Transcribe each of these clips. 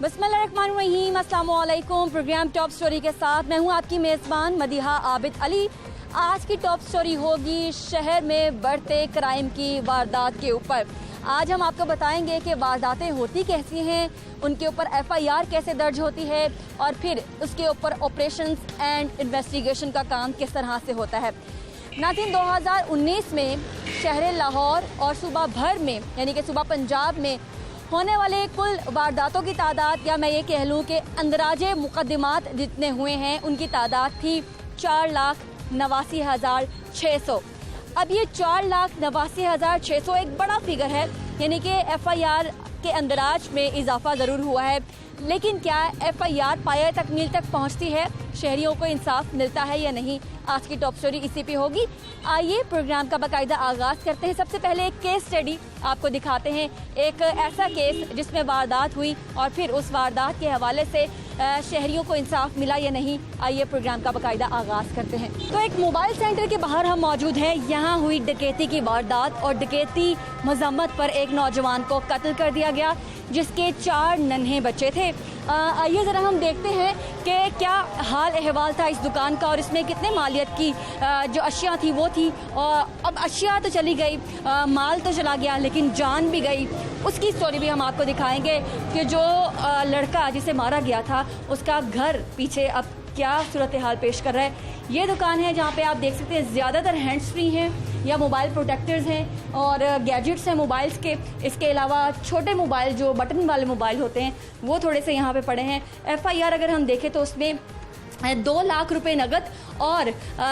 बिस्मिल्लाहिर्रहमानिर्रहीम, अस्सलामु अलैकुम। प्रोग्राम टॉप स्टोरी के साथ मैं हूं आपकी मेज़बान मदीहा आबिद अली। आज की टॉप स्टोरी होगी शहर में बढ़ते क्राइम की वारदात के ऊपर। आज हम आपको बताएंगे कि वारदातें होती कैसी हैं, उनके ऊपर FIR कैसे दर्ज होती है और फिर उसके ऊपर ऑपरेशंस एंड इन्वेस्टिगेशन का काम किस तरह से होता है। नाज़रीन, 2019 में शहर लाहौर और सूबा भर में यानी कि सूबा पंजाब में होने वाले कुल वारदातों की तादाद, या मैं ये कह लूँ कि अंदराजे मुकदमात जितने हुए हैं उनकी तादाद थी 4,89,600। अब ये 4,89,600 एक बड़ा फिगर है, यानी कि FIR के अंदराज में इजाफा ज़रूर हुआ है, लेकिन क्या FIR पाया तकमील तक पहुँचती है, शहरियों को इंसाफ मिलता है या नहीं? आज की टॉप स्टोरी इसी पे होगी। आइए प्रोग्राम का बाकायदा आगाज़ करते हैं। सबसे पहले एक केस स्टडी आपको दिखाते हैं, एक ऐसा केस जिसमें वारदात हुई और फिर उस वारदात के हवाले से शहरियों को इंसाफ मिला या नहीं। आइए प्रोग्राम का बाकायदा आगाज़ करते हैं। तो एक मोबाइल सेंटर के बाहर हम मौजूद हैं। यहाँ हुई डकैती की वारदात और डकैती मजम्मत पर एक नौजवान को कत्ल कर दिया गया जिसके 4 नन्हे बच्चे थे। आइए ज़रा हम देखते हैं कि क्या हाल अहवाल था इस दुकान का और इसमें कितने मालियत की जो अशिया थी वो थी। और अब अशिया तो चली गई, माल तो चला गया, लेकिन जान भी गई। उसकी स्टोरी भी हम आपको दिखाएंगे कि जो लड़का जिसे मारा गया था उसका घर पीछे अब क्या सूरत हाल पेश कर रहा है। ये दुकान है जहाँ पे आप देख सकते हैं ज़्यादातर हैंड्स फ्री हैं या मोबाइल प्रोटेक्टर्स हैं और गैजेट्स हैं मोबाइल्स के। इसके अलावा छोटे मोबाइल जो बटन वाले मोबाइल होते हैं वो थोड़े से यहाँ पे पड़े हैं। FIR अगर हम देखें तो उसमें 2 लाख रुपए नगद और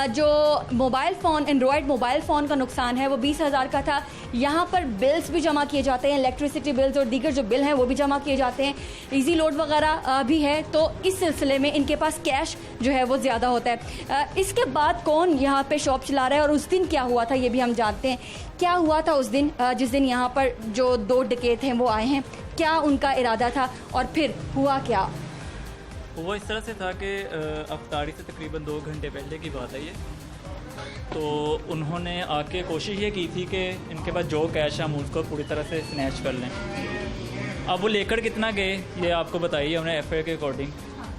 जो mobile phone Android mobile phone का नुकसान है वो 20,000 का था। यहाँ पर बिल्स भी जमा किए जाते हैं, इलेक्ट्रिसिटी बिल्स और दीगर जो बिल हैं वो भी जमा किए जाते हैं, इजी लोड वगैरह भी है। तो इस सिलसिले में इनके पास कैश जो है वो ज़्यादा होता है। इसके बाद कौन यहाँ पे शॉप चला रहा है और उस दिन क्या हुआ था ये भी हम जानते हैं। क्या हुआ था उस दिन जिस दिन यहाँ पर जो 2 डकैत हैं वो आए हैं, क्या उनका इरादा था और फिर हुआ क्या? वो इस तरह से था कि अफ्तारी से तकरीबन 2 घंटे पहले की बात है ये। तो उन्होंने आके कोशिश ये की थी कि इनके पास जो कैश है हम उसको पूरी तरह से स्नैच कर लें। अब वो लेकर कितना गए ये आपको बताइए हमने FIR के अकॉर्डिंग।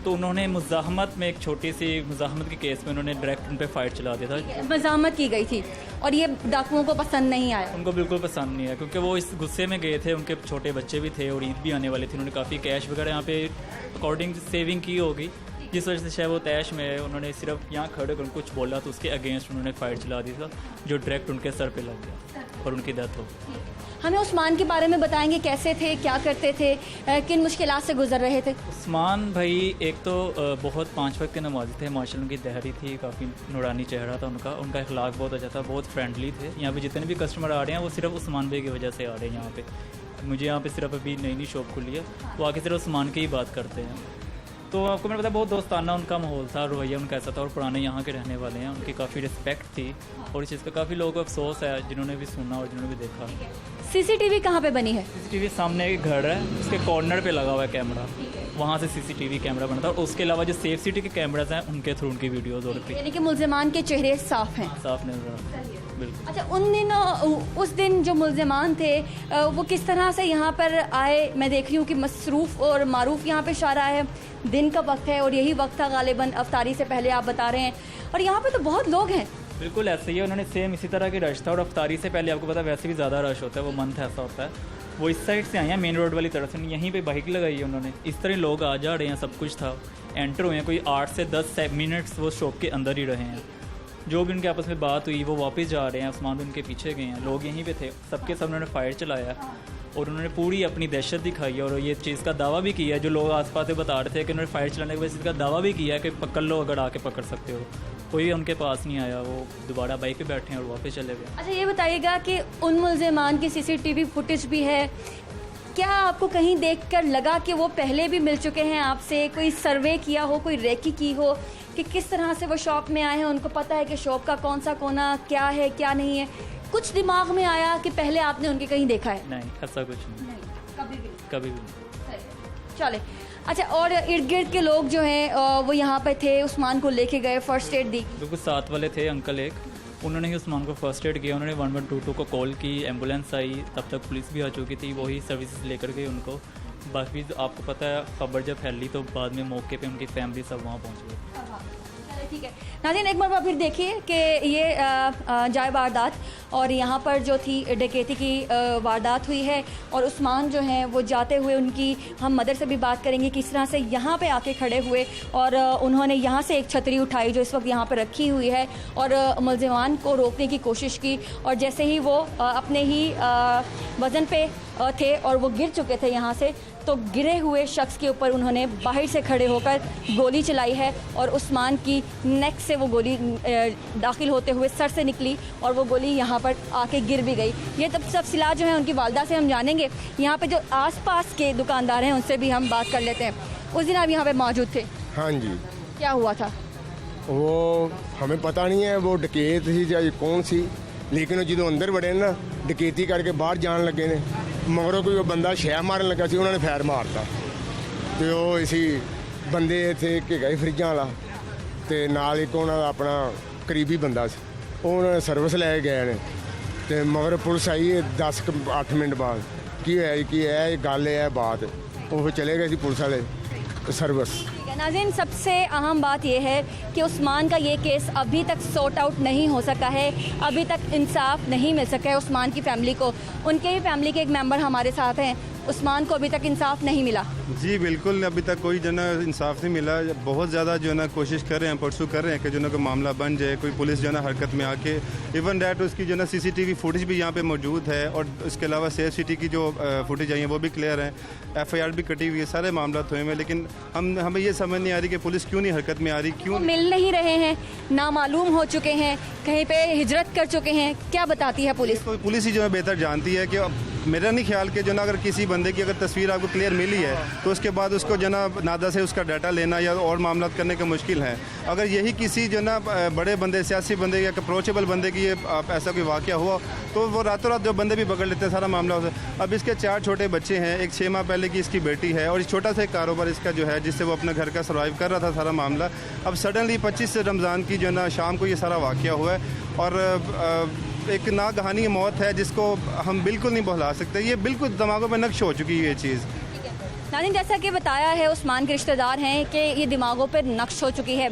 तो उन्होंने मुज़ाहमत में, एक छोटी सी मुज़ाहमत के केस में उन्होंने डायरेक्ट उन पर फाइट चला दिया था। मुज़ाहमत की गई थी और ये डाकुओं को पसंद नहीं आया। उनको बिल्कुल पसंद नहीं आया क्योंकि वो इस गुस्से में गए थे, उनके छोटे बच्चे भी थे और ईद भी आने वाली थी। उन्होंने काफ़ी कैश वगैरह यहाँ पे अकॉर्डिंग सेविंग की होगी, जिस वजह से शायद वो तैश में उन्होंने सिर्फ यहाँ खड़े कर कुछ बोला तो उसके अगेंस्ट उन्होंने फाइट चला दी था जो डायरेक्ट उनके सर पे लग गया और उनकी डेथ हो गई। हमें उस्मान के बारे में बताएंगे, कैसे थे, क्या करते थे, किन मुश्किलात से गुजर रहे थे? उस्मान भाई एक तो बहुत 5 वक्त के नमाजी थे, माशाल्लाह उनकी दहरी थी, काफ़ी नूरानी चेहरा था उनका अखलाक बहुत अच्छा था, बहुत फ्रेंडली थे। यहाँ पे जितने भी कस्टमर आ रहे हैं वो सिर्फ उस्मान भाई की वजह से आ रहे हैं यहाँ पे। मुझे यहाँ पे सिर्फ अभी नई शॉप खुली है, वो आके सिर्फ उस्मान की ही बात करते हैं। तो आपको मैंने पता बहुत दोस्ताना उनका माहौल था, रवैया उनका ऐसा था और पुराने यहाँ के रहने वाले हैं, उनकी काफ़ी रिस्पेक्ट थी और इस चीज़ का काफ़ी लोगों को अफसोस है जिन्होंने भी सुना और जिन्होंने भी देखा। CCTV कहाँ पे बनी है? CCTV सामने एक घर है, उसके कॉर्नर पे लगा हुआ है कैमरा, वहाँ से CCTV कैमरा बना था और उसके अलावा जो सेफ सिटी के कैमराज हैं उनके थ्रू उनकी वीडियोज़ और यानी कि मुल्ज़िमान के चेहरे साफ हैं, साफ नजर आ रहा है। बिल्कुल। अच्छा, उस दिन जो मुल्ज़िमान थे वो किस तरह से यहाँ पर आए? मैं देख रही हूँ कि मसरूफ़ और मारूफ यहाँ पे इशारा है, दिन का वक्त है और यही वक्त था गालिबन अफ्तारी से पहले, आप बता रहे हैं, और यहाँ पे तो बहुत लोग हैं। बिल्कुल ऐसे ही है, उन्होंने सेम इसी तरह की रश था और अफ्तारी से पहले आपको पता वैसे भी ज़्यादा रश होता है, वो मंथ ऐसा होता है। वो इस साइड से आए हैं मेन रोड वाली तरफ से, यहीं पे बाइक लगाई है उन्होंने, इस तरह लोग आ जा रहे हैं, सब कुछ था, एंटर हुए हैं, कोई 8 से 10 मिनट्स वो शॉप के अंदर ही रहे हैं। जो भी उनके आपस में बात हुई वो वापस जा रहे हैं, उस्मान भी उनके पीछे गए हैं, लोग यहीं पे थे, सबके सब उन्होंने फायर चलाया और उन्होंने पूरी अपनी दहशत दिखाई है और ये चीज़ का दावा भी किया है, जो लोग आस-पास से बता रहे थे कि उन्होंने फायर चलाने के बाद इसका दावा भी किया है कि पकड़ लो, अगर आके पकड़ सकते हो। कोई भी उनके पास नहीं आया, वो दोबारा बाइक पे बैठे हैं और वापस चले गए। अच्छा, ये बताइएगा कि उन मुल्ज़िमान की CCTV फुटेज भी है, क्या आपको कहीं देखकर लगा कि वो पहले भी मिल चुके हैं आपसे, कोई सर्वे किया हो, कोई रेकी की हो कि किस तरह से वो शॉप में आए हैं, उनको पता है कि शॉप का कौन सा कोना क्या है क्या नहीं है? कुछ दिमाग में आया कि पहले आपने उनके कहीं देखा है? नहीं, ऐसा कुछ नहीं, कभी भी नहीं। चले, अच्छा, और इर्द गिर्द के लोग जो हैं वो यहाँ पे थे, उस्मान को लेके गए, फर्स्ट एड दी? बिल्कुल, साथ वाले थे अंकल एक, उन्होंने ही उस्मान को फर्स्ट एड किया, उन्होंने 1122 को कॉल की, एम्बुलेंस आई, तब तक पुलिस भी आ चुकी थी, वही सर्विसेज लेकर गए उनको। बाकी आपको पता है खबर जब फैली तो बाद में मौके पे उनकी फैमिली सब वहाँ पहुँच गई। चलिए ठीक है नाज़रीन, एक बार फिर देखिए कि ये जाए वारदात और यहाँ पर जो थी डकैती की वारदात हुई है और उस्मान जो हैं वो जाते हुए उनकी हम मदर से भी बात करेंगे किस तरह से यहाँ पे आके खड़े हुए और उन्होंने यहाँ से एक छतरी उठाई जो इस वक्त यहाँ पर रखी हुई है और मुलज़िमान को रोकने की कोशिश की और जैसे ही वो अपने ही वज़न पे थे और वो गिर चुके थे यहाँ से, तो गिरे हुए शख्स के ऊपर उन्होंने बाहर से खड़े होकर गोली चलाई है और उस्मान की नेक से वो गोली दाखिल होते हुए सर से निकली और वो गोली यहाँ पर आके गिर भी गई। ये तफसीलात जो है उनकी वालदा से हम जानेंगे। यहाँ पे जो आसपास के दुकानदार हैं उनसे भी हम बात कर लेते हैं। उस दिन आप यहाँ पे मौजूद थे? हाँ जी। क्या हुआ था? वो हमें पता नहीं है वो डकैत थी या कौन सी, लेकिन जो अंदर बड़े ना डकैती करके बाहर जान लगे ने मगरों कोई बंदा शह मारन लगा सी, उन्होंने फैर मारता तो वो इसी बंदे थे कि गए फ्रिजां वाला तो नाल एक उन्होंने अपना करीबी बंदा सी, उन्होंने सर्विस लै गए ने तो मगर पुलिस आई 10-8 मिनट बाद की है गल है बात, वो फिर चले गए सी पुलिस वाले सर्विस। नाज़रीन, सबसे अहम बात यह है कि उस्मान का ये केस अभी तक सॉर्ट आउट नहीं हो सका है, अभी तक इंसाफ नहीं मिल सका है उस्मान की फैमिली को। उनके ही फैमिली के एक मेंबर हमारे साथ हैं, उस्मान को अभी तक इंसाफ नहीं मिला। जी बिल्कुल, अभी तक कोई जो ना इंसाफ नहीं मिला। बहुत ज़्यादा जो ना कोशिश कर रहे हैं, परसू कर रहे हैं कि जो ना कोई मामला बन जाए, कोई पुलिस जो ना हरकत में आके। इवन डैट उसकी जो ना CCTV फुटेज भी यहाँ पे मौजूद है और इसके अलावा सेफ सिटी की जो फुटेज आई है वो भी क्लियर है, FIR भी कटी हुई है, सारे मामला हुए हैं। लेकिन हमें ये समझ नहीं आ रही कि पुलिस क्यों नहीं हरकत में आ रही, क्यों मिल नहीं रहे हैं, नामालूम हो चुके हैं, कहीं पे हिजरत कर चुके हैं। क्या बताती है पुलिस? तो पुलिस ही जो है बेहतर जानती है कि मेरा नहीं ख्याल कि जो ना अगर किसी बंदे की अगर तस्वीर आपको क्लियर मिली है तो उसके बाद उसको जो ना नादा से उसका डाटा लेना या और मामला करने का मुश्किल है। अगर यही किसी जो ना बड़े बंदे, सियासी बंदे या अप्रोचेबल बंदे की ऐसा कोई वाक़या हुआ तो वो रातों रात जो बंदे भी पकड़ लेते हैं, सारा मामला हो सकता। अब इसके 4 छोटे बच्चे हैं, एक 6 माह पहले की इसकी बेटी है और छोटा सा एक कारोबार इसका जो है जिससे वो अपने घर का सर्वाइव कर रहा था सारा मामला। अब सडनली 25 रमज़ान की जो ना शाम को ये सारा वाक़या हुआ है और एक नागहानी मौत है जिसको हम बिल्कुल नहीं भुला सकते। ये बिल्कुल दिमागों में नक्श हो चुकी है ये चीज़। नाज़रीन, जैसा कि बताया है उस्मान के रिश्तेदार हैं कि ये दिमागों पर नक्श हो चुकी है।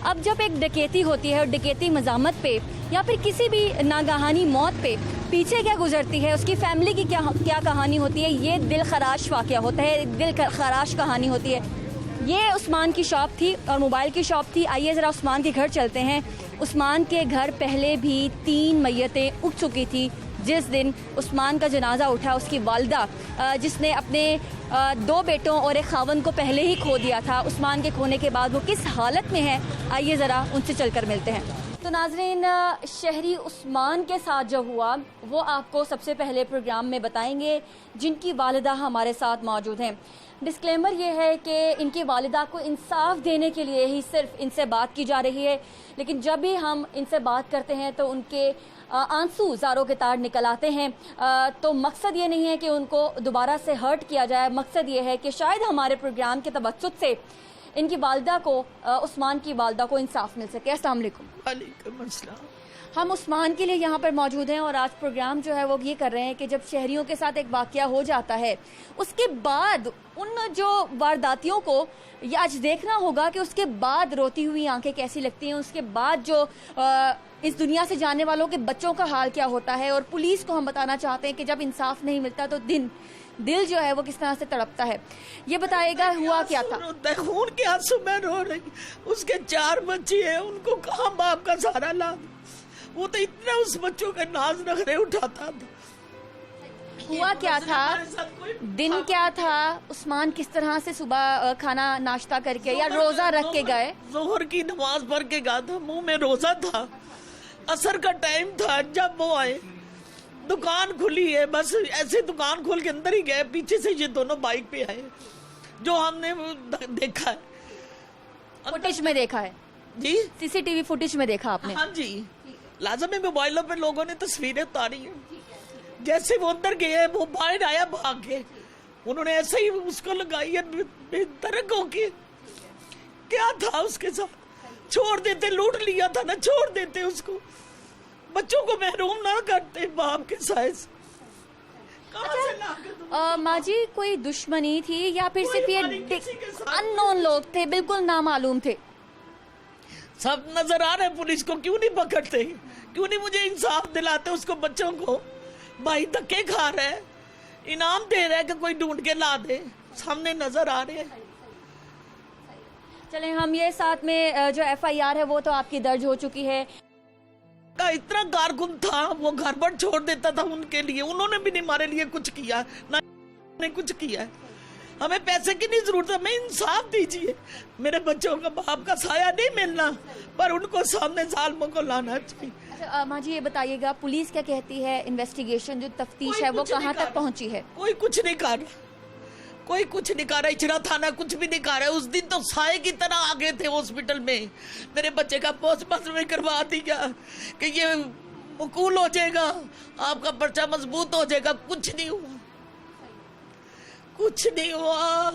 अब जब एक डकैती होती है और डकैती मज़ामत पे या फिर किसी भी नागहानी मौत पे पीछे क्या गुजरती है, उसकी फैमिली की क्या कहानी होती है, ये दिल खराश वाक़या होता है, दिल खराश कहानी होती है। ये उस्मान की शॉप थी और मोबाइल की शॉप थी। आइए ज़रा उस्मान के घर चलते हैं। उस्मान के घर पहले भी 3 मैयतें उठ चुकी थी। जिस दिन उस्मान का जनाजा उठा, उसकी वालिदा जिसने अपने 2 बेटों और एक खावन को पहले ही खो दिया था, उस्मान के खोने के बाद वो किस हालत में है, आइए ज़रा उनसे चलकर मिलते हैं। तो नाज़रीन, शहरी उस्मान के साथ जो हुआ वो आपको सबसे पहले प्रोग्राम में बताएंगे, जिनकी वालिदा हमारे साथ मौजूद हैं। डिस्क्लेमर ये है कि इनकी वालिदा को इंसाफ देने के लिए ही सिर्फ इनसे बात की जा रही है, लेकिन जब भी हम इनसे बात करते हैं तो उनके आंसू ज़ारों के तार निकल आते हैं। तो मकसद ये नहीं है कि उनको दोबारा से हर्ट किया जाए, मकसद ये है कि शायद हमारे प्रोग्राम के तवज्जुद से इनकी वालिदा को, उस्मान की वालिदा को इंसाफ मिल सके। अस्सलाम वालेकुम। वालेकुम अस्सलाम। हम उस्मान के लिए यहाँ पर मौजूद हैं और आज प्रोग्राम जो है वो ये कर रहे हैं कि जब शहरियों के साथ एक वाक़या हो जाता है उसके बाद उन जो वारदातियों को ये आज देखना होगा कि उसके बाद रोती हुई आंखें कैसी लगती हैं, उसके बाद जो इस दुनिया से जाने वालों के बच्चों का हाल क्या होता है। और पुलिस को हम बताना चाहते हैं कि जब इंसाफ नहीं मिलता तो दिल जो है वो किस तरह से तड़पता है। ये बताएगा हुआ क्या था। खून के आंसू में रो रही, उसके 4 बच्चे हैं, उनको कहाँ बाप का सहारा ला। वो तो इतना उस बच्चों के नाज नखरे उठाता था। हुआ क्या था, दिन क्या था, उस्मान किस तरह से सुबह खाना नाश्ता करके या रोजा रख के गए? जोहर की नमाज पढ़ के गया था, मुंह में रोजा था, असर का टाइम था जब वो आए। दुकान खुली है, बस ऐसे दुकान खोल के अंदर ही गए, पीछे से ये दोनों बाइक पे आए, जो हमने देखा है, फुटेज में देखा है जी, CCTV फुटेज में देखा आपने? हाँ जी, लाजमी मोबाइलों पे लोगों ने तस्वीरें उतारी हैं। जैसे वो अंदर गए, वो बाहर आया भाग के, उन्होंने ऐसे ही उसको लगाई है बेदरक होके। क्या था उसके साथ? छोड़ देते, लूट लिया था ना, छोड़ देते उसको, बच्चों को महरूम ना करते बाप के साइज। कहाँ से ला के दूँ? माँ जी कोई दुश्मनी थी या फिर कोई सिर्फ ये हमारी किसी के साथ अननोन लोग थे, बिल्कुल नामालूम थे? सब नजर आ रहे हैं, पुलिस को क्यों नहीं पकड़ते, क्यों नहीं मुझे इंसाफ दिलाते? उसको बच्चों को भाई धक्के खा रहे हैं, इनाम दे रहे हैं कि कोई ढूंढ के ला दे, सामने नजर आ रहे हैं। चले हम ये साथ में जो FIR है वो तो आपकी दर्ज हो चुकी है। का इतना कारकुन था, वो घर पर छोड़ देता था उनके लिए, उन्होंने भी नहीं हमारे लिए कुछ किया, ना ने कुछ किया। हमें पैसे की नहीं जरूरत है, हमें इंसाफ दीजिए। मेरे बच्चों का बाप का साया नहीं मिलना, पर उनको सामने जालिमों को लाना चाहिए। अच्छा माँ जी ये बताइएगा पुलिस क्या कहती है, इन्वेस्टिगेशन जो तफ्तीश कोई है वो कुछ नहीं कहाँ कर तक पहुँची है? कोई कुछ नहीं कर रहा, कोई कुछ नहीं कर रहा। इचरा थाना कुछ भी नहीं कर रहा है। उस दिन तो साए की तरह आ गए थे हॉस्पिटल में, मेरे बच्चे का पोस्टमार्टम में करवा दिया कि ये मकूल हो जाएगा, आपका पर्चा मजबूत हो जाएगा। कुछ नहीं हुआ, कुछ नहीं हुआ।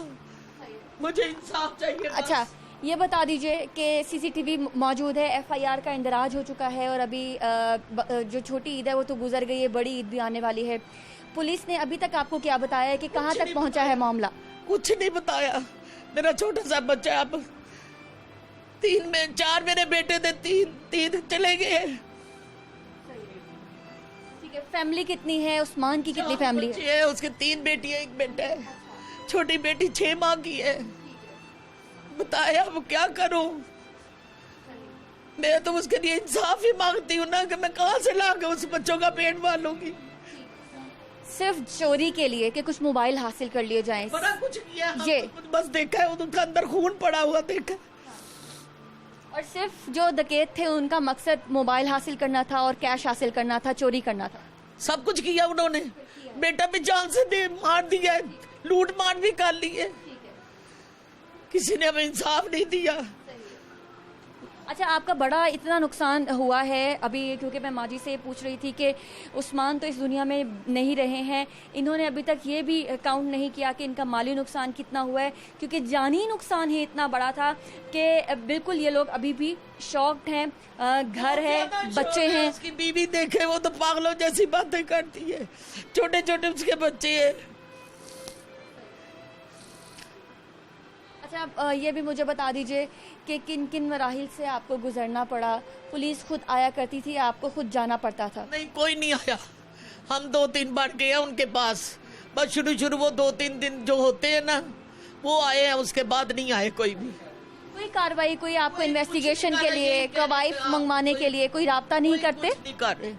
मुझे इंसाफ चाहिए बस। अच्छा ये बता दीजिए कि CCTV मौजूद है, FIR का इंदराज हो चुका है और अभी जो छोटी ईद है वो तो गुजर गई है, बड़ी ईद भी आने वाली है। पुलिस ने अभी तक आपको क्या बताया है कि कहाँ तक पहुँचा है मामला? कुछ नहीं बताया। मेरा छोटा सा बच्चा, अब 4 मेरे बेटे थे, 3 चले गए। ठीक है, फैमिली कितनी है? उस्मान की कितनी फैमिली है? बच्चे हैं, उसके 3 बेटी है, 1 बेटा है। छोटी बेटी 6 माह की है। बताया अब क्या करूं? मैं तो उसके लिए इंसाफ ही मांगती हूँ ना, कि मैं कहाँ से ला के उस बच्चों का पेट पालूंगी। सिर्फ चोरी के लिए कि कुछ मोबाइल हासिल कर लिए जाएं? बड़ा कुछ किया, हम ये तो बस देखा है, उनका अंदर खून पड़ा हुआ देखा। और सिर्फ जो डकैत थे उनका मकसद मोबाइल हासिल करना था और कैश हासिल करना था, चोरी करना था। सब कुछ किया उन्होंने। बेटा भी जान से मार दिया, लूट मार भी कर ली है। किसी ने हमें इंसाफ नहीं दिया। अच्छा आपका बड़ा इतना नुकसान हुआ है अभी, क्योंकि मैं माँ जी से पूछ रही थी कि उस्मान तो इस दुनिया में नहीं रहे हैं, इन्होंने अभी तक ये भी काउंट नहीं किया कि इनका माली नुकसान कितना हुआ है, क्योंकि जानी नुकसान ही इतना बड़ा था कि बिल्कुल ये लोग अभी भी शॉक्ड हैं। घर है, बच्चे हैं। उसकी बीवी देखे वो तो पागलों जैसी बातें करती है, छोटे छोटे उसके बच्चे हैं। अच्छा आप ये भी मुझे बता दीजिए कि किन किन मराहिल से आपको गुजरना पड़ा? पुलिस खुद आया करती थी, आपको खुद जाना पड़ता था? नहीं, कोई नहीं आया। हम 2-3 बार गए उनके पास, बस शुरू वो 2-3 दिन जो होते हैं ना वो आए हैं, उसके बाद नहीं आए कोई भी। कोई कार्रवाई, कोई आपको इन्वेस्टिगेशन के लिए, कवायद मंगवाने के लिए कोई राब्ता नहीं करते? नहीं कर रहे,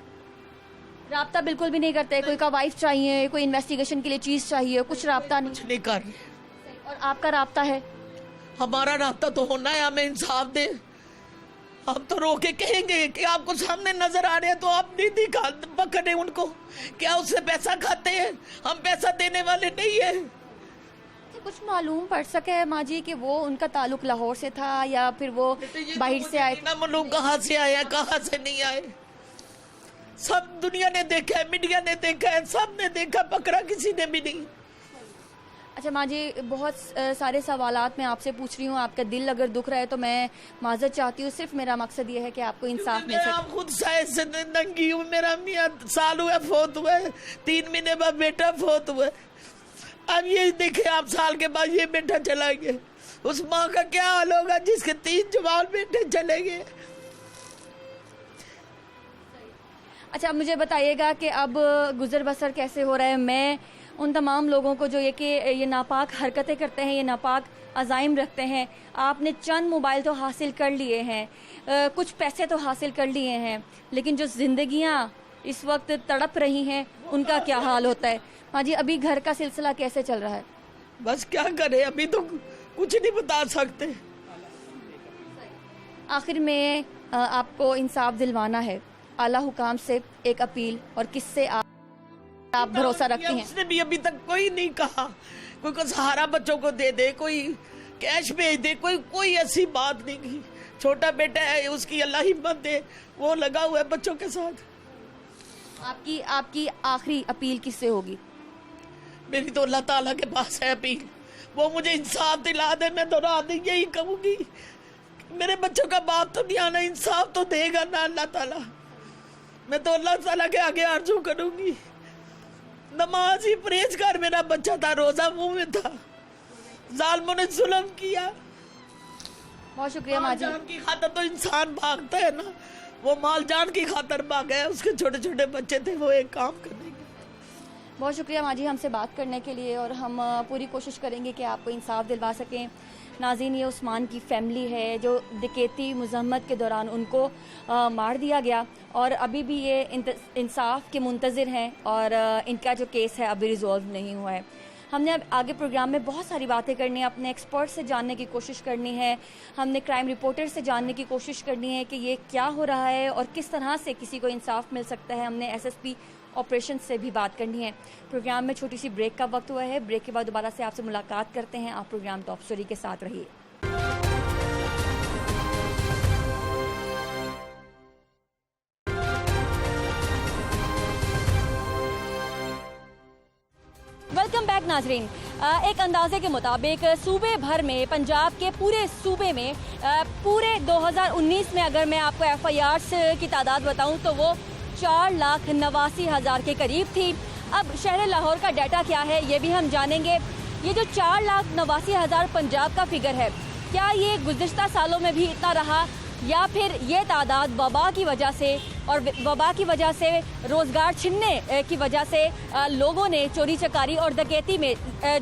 राब्ता बिल्कुल भी नहीं करते? कोई कवायद चाहिए, कोई इन्वेस्टिगेशन के लिए चीज चाहिए, कुछ राब्ता नहीं? कुछ नहीं कर रहे। और आपका राब्ता है? हमारा रास्ता तो होना है, हमें इंसाफ दे। हम तो रो के कहेंगे कि आपको सामने नजर आ रहे हैं तो आप नहीं दिखा पकड़े उनको। क्या उससे पैसा खाते हैं? हम पैसा देने वाले नहीं है। कुछ मालूम पड़ सके माँ जी कि वो उनका ताल्लुक लाहौर से था या फिर वो बाहर से आए? ना मालूम कहाँ से आए, कहाँ से नहीं आए। सब दुनिया ने देखा है, मीडिया ने देखा है, सब ने देखा, पकड़ा किसी ने भी नहीं। अच्छा माँ जी बहुत सारे सवालात मैं आपसे पूछ रही हूँ, आपका दिल अगर दुख रहा है तो मैं माजरत चाहती हूँ। सिर्फ मेरा मकसद ये है कि आपको इंसाफ मिल सके। आप खुद साइज से नंगी हूँ, मेरा मियाँ साल हुआ फोत हुआ है, 3 महीने बाद बेटा फोत हुआ है। अब ये देखे आप, साल के बाद ये बेटा चला गया, उस माँ का क्या हाल होगा जिसके 3 जवान बेटे चले गए। अच्छा मुझे बताइएगा कि अब गुजर बसर कैसे हो रहा है? मैं उन तमाम लोगों को जो ये नापाक हरकतें करते हैं, ये नापाक अज़ाइम रखते हैं, आपने चंद मोबाइल तो हासिल कर लिए हैं, कुछ पैसे तो हासिल कर लिए हैं, लेकिन जो जिंदगियां इस वक्त तड़प रही हैं उनका क्या हाल होता है? हाँ जी अभी घर का सिलसिला कैसे चल रहा है? बस क्या करें, अभी तो कुछ नहीं बता सकते। आखिर में आपको इंसाफ दिलवाना है, आला हुकाम से एक अपील, और किससे आप भरोसा रखती हैं? उसने भी अभी तक कोई नहीं कहा, कोई को सहारा बच्चों को दे दे, कोई कैश भेज दे, कोई ऐसी बात नहीं की। छोटा बेटा है, उसकी अल्लाह हिम्मत दे, वो लगा हुआ है बच्चों के साथ। आपकी आखिरी अपील किससे होगी? मेरी तो अल्लाह ताला के पास है अपील, वो मुझे इंसाफ दिला दे। मैं तो रात दिन यही कहूँगी, मेरे बच्चों का बाप तो नहीं आना, इंसाफ तो देगा ना अल्लाह ताला। मैं तो अल्लाह ताला के आगे आरज़ू करूँगी, नमाज ही परहेजगार मेरा बच्चा था, रोजा मुंह में था, जालिमों ने जुल्म किया। बहुत शुक्रिया माँ जी। जान की खातर तो इंसान भागता है ना, वो माल जान की खातर भागा है, उसके छोटे छोटे बच्चे थे, वो एक काम करने के। बहुत शुक्रिया माँ जी हमसे बात करने के लिए, और हम पूरी कोशिश करेंगे कि आपको इंसाफ दिलवा सकें। नाज़रीन, ये उस्मान की फैमिली है जो डकैती मुज़म्मत के दौरान उनको मार दिया गया, और अभी भी ये इंसाफ के मुंतज़िर हैं, और इनका जो केस है अभी रिजॉल्व नहीं हुआ है। हमने अब आगे प्रोग्राम में बहुत सारी बातें करनी है, अपने एक्सपर्ट से जानने की कोशिश करनी है, हमने क्राइम रिपोर्टर से जानने की कोशिश करनी है कि ये क्या हो रहा है और किस तरह से किसी को इंसाफ मिल सकता है। हमने एसएसपी ऑपरेशन से भी बात करनी है। प्रोग्राम में छोटी सी ब्रेक का वक्त हुआ है, ब्रेक के बाद दोबारा से आपसे मुलाकात करते हैं। आप प्रोग्राम टॉप स्टोरी के साथ रहिए। वेलकम बैक नाजरीन। एक अंदाजे के मुताबिक सूबे भर में, पंजाब के पूरे सूबे में पूरे 2019 में अगर मैं आपको FIRs की तादाद बताऊं तो वो 4,89,000 के करीब थी। अब शहर लाहौर का डाटा क्या है ये भी हम जानेंगे। ये जो 4,89,000 पंजाब का फिगर है, क्या ये गुज़िश्ता सालों में भी इतना रहा, या फिर ये तादाद वबा की वजह से और वबा की वजह से रोज़गार छिनने की वजह से लोगों ने चोरी चकारी और डकैती में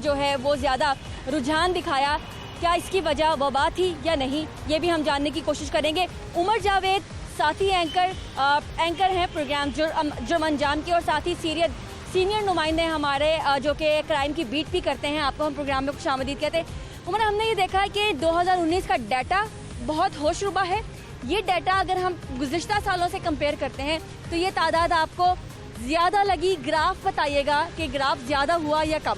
जो है वो ज़्यादा रुझान दिखाया, क्या इसकी वजह वबा थी या नहीं, ये भी हम जानने की कोशिश करेंगे। उमर जावेद साथी एंकर हैं प्रोग्राम जुर्म अंजाम के, और साथ ही सीनियर नुमाइंदे हमारे जो कि क्राइम की बीट भी करते हैं। आपको हम प्रोग्राम में खुशामदीद कहते हैं। उमर, हमने ये देखा है कि 2019 का डाटा बहुत होशरुबा है। ये डाटा अगर हम गुज़िश्ता सालों से कंपेयर करते हैं तो ये तादाद आपको ज़्यादा लगी? ग्राफ बताइएगा कि ग्राफ ज़्यादा हुआ या कम?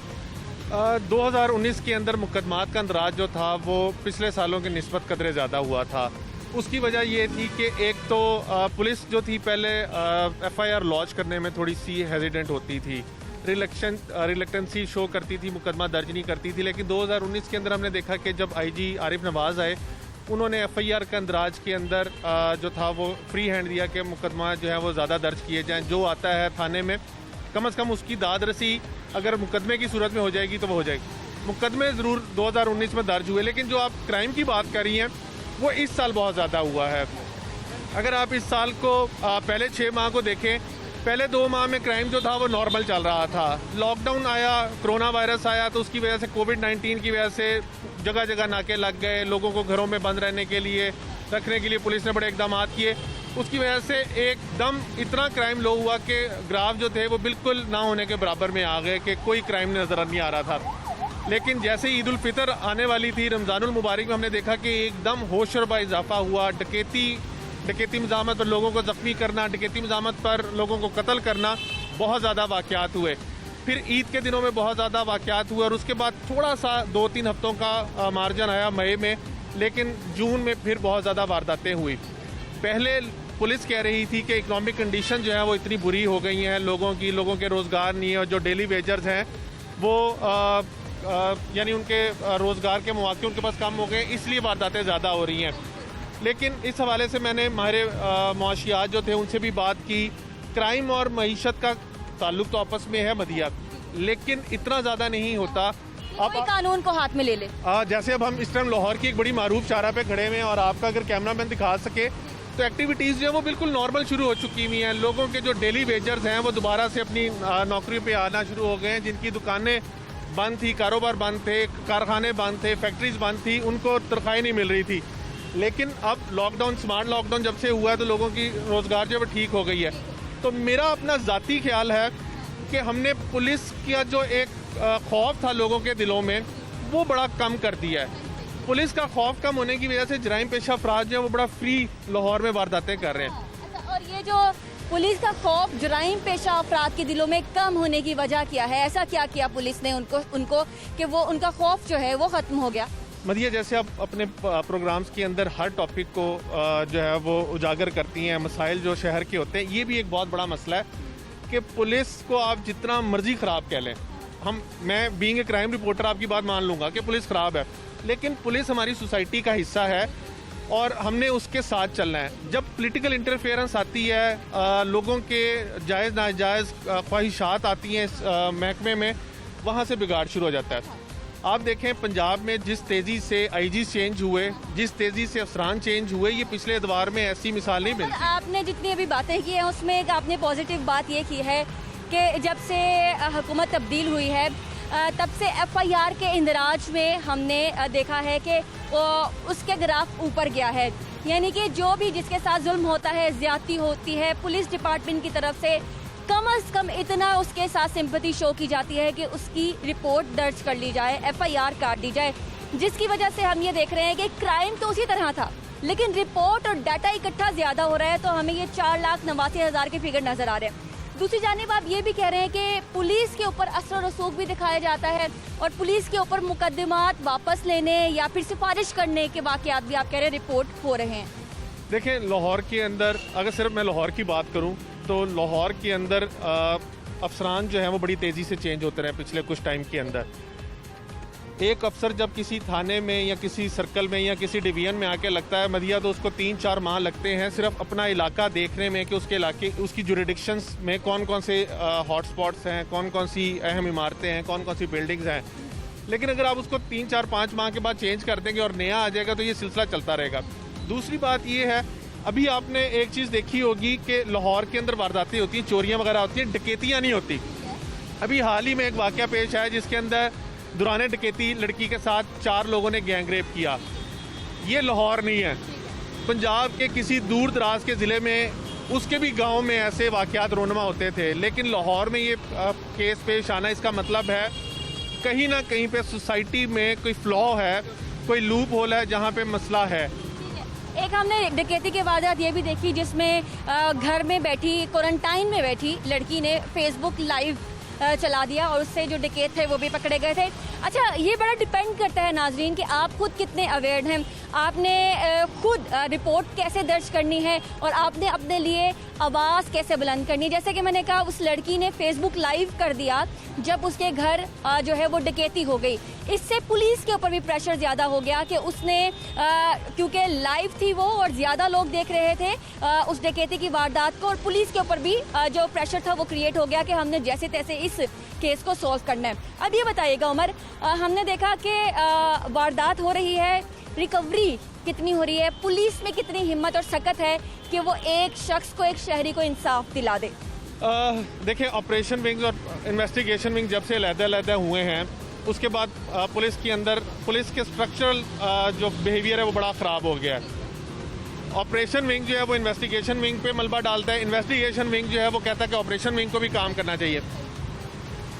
2019 के अंदर मुकदमात का अंदराज जो था वो पिछले सालों की निस्बत कदरे ज़्यादा हुआ था। उसकी वजह ये थी कि एक तो पुलिस जो थी पहले FIR लॉन्च करने में थोड़ी सी हेजिडेंट होती थी, रिलेक्टेंसी शो करती थी, मुकदमा दर्ज नहीं करती थी। लेकिन 2019 के अंदर हमने देखा कि जब IG आरिफ नवाज़ आए, उन्होंने FIR का अंदराज के अंदर जो था वो फ्री हैंड दिया कि मुकदमा जो है वो ज़्यादा दर्ज किए जाएँ। जो आता है थाने में कम से कम उसकी दाद रसी अगर मुकदमे की सूरत में हो जाएगी तो वो हो जाएगी। मुकदमे ज़रूर 2019 में दर्ज हुए, लेकिन जो आप क्राइम की बात कर रही हैं वो इस साल बहुत ज़्यादा हुआ है। अगर आप इस साल को पहले 6 माह को देखें, पहले 2 माह में क्राइम जो था वो नॉर्मल चल रहा था। लॉकडाउन आया, कोरोना वायरस आया, तो उसकी वजह से कोविड-19 की वजह से जगह जगह नाके लग गए, लोगों को घरों में बंद रहने के लिए रखने के लिए पुलिस ने बड़े इकदाम किए। उसकी वजह से एकदम इतना क्राइम लो हुआ कि ग्राफ जो थे वो बिल्कुल ना होने के बराबर में आ गए कि कोई क्राइम नज़र नहीं आ रहा था। लेकिन जैसे ईद उल फितर आने वाली थी, रमज़ानुल मुबारक में हमने देखा कि एकदम होशरबा इजाफा हुआ। डकैती मज़ामत पर लोगों को ज़ख्मी करना, डकैती मज़ामत पर लोगों को कत्ल करना, बहुत ज़्यादा वाक़यात हुए। फिर ईद के दिनों में बहुत ज़्यादा वाक़यात हुए, और उसके बाद थोड़ा सा 2-3 हफ्तों का मार्जिन आया मई में, लेकिन जून में फिर बहुत ज़्यादा वारदातें हुई। पहले पुलिस कह रही थी कि इकनॉमिक कंडीशन जो है वो इतनी बुरी हो गई हैं लोगों के रोज़गार नहीं है, और जो डेली वेजर्स हैं वो यानी उनके रोज़गार के मौके उनके पास कम हो गए, इसलिए वारदातें ज़्यादा हो रही हैं। लेकिन इस हवाले से मैंने माहिर मुआशियात जो थे उनसे भी बात की। क्राइम और मईशत का ताल्लुक तो आपस में है मदिया, लेकिन इतना ज़्यादा नहीं होता। अब कानून को हाथ में ले ले। जैसे अब हम इस टाइम लाहौर की एक बड़ी मारूफ चारा पे खड़े हुए हैं, और आपका अगर कैमरामैन दिखा सके तो एक्टिविटीज़ जो है वो बिल्कुल नॉर्मल शुरू हो चुकी हुई हैं। लोगों के जो डेली वेजर्स हैं वो दोबारा से अपनी नौकरी पे आना शुरू हो गए हैं। जिनकी दुकानें बंद थी, कारोबार बंद थे, कारखाने बंद थे, फैक्ट्रीज बंद थी, उनको तनख्वाहें नहीं मिल रही थी। लेकिन अब लॉकडाउन, स्मार्ट लॉकडाउन जब से हुआ है तो लोगों की रोज़गार जो है ठीक हो गई है। तो मेरा अपना ज़ाती ख्याल है कि हमने पुलिस का जो एक खौफ था लोगों के दिलों में वो बड़ा कम कर दिया है। पुलिस का खौफ कम होने की वजह से जराइम पेशा अफराद जो है वो बड़ा फ्री लाहौर में वारदातें कर रहे हैं। और ये जो पुलिस का खौफ जराइम पेशा अफराद के दिलों में कम होने की वजह क्या है? ऐसा क्या किया पुलिस ने उनको कि वो उनका खौफ जो है वो ख़त्म हो गया? मदिया, जैसे आप अपने प्रोग्राम्स के अंदर हर टॉपिक को जो है वो उजागर करती हैं, मसाइल जो शहर के होते हैं, ये भी एक बहुत बड़ा मसला है कि पुलिस को आप जितना मर्जी ख़राब कह लें, मैं बीइंग ए क्राइम रिपोर्टर आपकी बात मान लूँगा कि पुलिस ख़राब है, लेकिन पुलिस हमारी सोसाइटी का हिस्सा है। और हमने उसके साथ चलना है। जब पॉलिटिकल इंटरफेरेंस आती है, लोगों के जायज़ नाजायज़ ख्वाहिशात आती हैं इस महकमे में, वहाँ से बिगाड़ शुरू हो जाता है। आप देखें पंजाब में जिस तेज़ी से आईजी चेंज हुए, जिस तेज़ी से अफसरान चेंज हुए, ये पिछले अदवार में ऐसी मिसाल नहीं मिलती। आपने जितनी अभी बातें की हैं उसमें एक आपने पॉजिटिव बात ये की है कि जब से हुकूमत तब्दील हुई है तब से एफआईआर के इंदराज में हमने देखा है कि उसके ग्राफ ऊपर गया है। यानी कि जो भी जिसके साथ जुल्म होता है, ज्यादती होती है, पुलिस डिपार्टमेंट की तरफ से कम से कम इतना उसके साथ सिंपैथी शो की जाती है कि उसकी रिपोर्ट दर्ज कर ली जाए, एफआईआर काट दी जाए, जिसकी वजह से हम ये देख रहे हैं कि क्राइम तो उसी तरह था लेकिन रिपोर्ट और डाटा इकट्ठा ज्यादा हो रहा है। तो हमें ये 4,89,000 के फिगर नजर आ रहे हैं। दूसरी जानिब आप ये भी कह रहे हैं कि पुलिस के ऊपर असर रसूख भी दिखाया जाता है और पुलिस के ऊपर मुकदमात वापस लेने या फिर सिफारिश करने के वाकयात भी आप कह रहे हैं रिपोर्ट हो रहे हैं। देखें, लाहौर के अंदर अगर सिर्फ मैं लाहौर की बात करूं तो लाहौर के अंदर अफसरान जो है वो बड़ी तेज़ी से चेंज होते रहे पिछले कुछ टाइम के अंदर। एक अफसर जब किसी थाने में या किसी सर्कल में या किसी डिवीजन में आके लगता है मदिया, तो उसको 3-4 माह लगते हैं सिर्फ अपना इलाका देखने में कि उसके इलाके, उसकी जुरिडिक्शंस में कौन कौन से हॉटस्पॉट्स हैं, कौन कौन सी अहम इमारतें हैं, कौन कौन सी बिल्डिंग्स हैं। लेकिन अगर आप उसको 3-4-5 माह के बाद चेंज कर देंगे और नया आ जाएगा तो ये सिलसिला चलता रहेगा। दूसरी बात ये है, अभी आपने एक चीज़ देखी होगी कि लाहौर के अंदर वारदातें होती हैं, चोरियाँ वगैरह होती हैं, डकैतियाँ नहीं होती। अभी हाल ही में एक वाक़या पेश आया जिसके अंदर दौरान डकैती लड़की के साथ 4 लोगों ने गैंग रेप किया। ये लाहौर नहीं है, पंजाब के किसी दूर दराज के ज़िले में उसके भी गांव में ऐसे वाक़यात रोनमा होते थे, लेकिन लाहौर में ये केस पेश आना, इसका मतलब है कहीं ना कहीं पे सोसाइटी में कोई फ्लॉ है, कोई लूप होल है जहाँ पे मसला है। एक हमने डकैती के वारदात ये भी देखी जिसमें घर में बैठी, क्वारंटाइन में बैठी लड़की ने फेसबुक लाइव चला दिया और उससे जो डकैत थे वो भी पकड़े गए थे। अच्छा, ये बड़ा डिपेंड करता है नाजरीन कि आप खुद कितने अवेयर हैं, आपने खुद रिपोर्ट कैसे दर्ज करनी है और आपने अपने लिए आवाज़ कैसे बुलंद करनी है। जैसे कि मैंने कहा, उस लड़की ने फेसबुक लाइव कर दिया जब उसके घर जो है वो डकैती हो गई। इससे पुलिस के ऊपर भी प्रेशर ज़्यादा हो गया कि उसने क्योंकि लाइव थी वो और ज़्यादा लोग देख रहे थे उस डकैती की वारदात को, और पुलिस के ऊपर भी जो प्रेशर था वो क्रिएट हो गया कि हमने जैसे तैसे इस केस को सॉल्व करना है। अब ये बताइएगा उमर, हमने देखा कि वारदात हो रही है, रिकवरी कितनी हो रही है, पुलिस में कितनी हिम्मत और सकत है कि वो एक शख्स को, एक शहरी को इंसाफ दिला दे। देखिए, ऑपरेशन विंग्स और इन्वेस्टिगेशन विंग जब से अलग-अलग हुए हैं उसके बाद पुलिस के अंदर पुलिस के स्ट्रक्चरल जो बिहेवियर है वो बड़ा ख़राब हो गया है। ऑपरेशन विंग जो है वो इन्वेस्टिगेशन विंग पे मलबा डालता है, इन्वेस्टिगेशन विंग जो है वो कहता है कि ऑपरेशन विंग को भी काम करना चाहिए।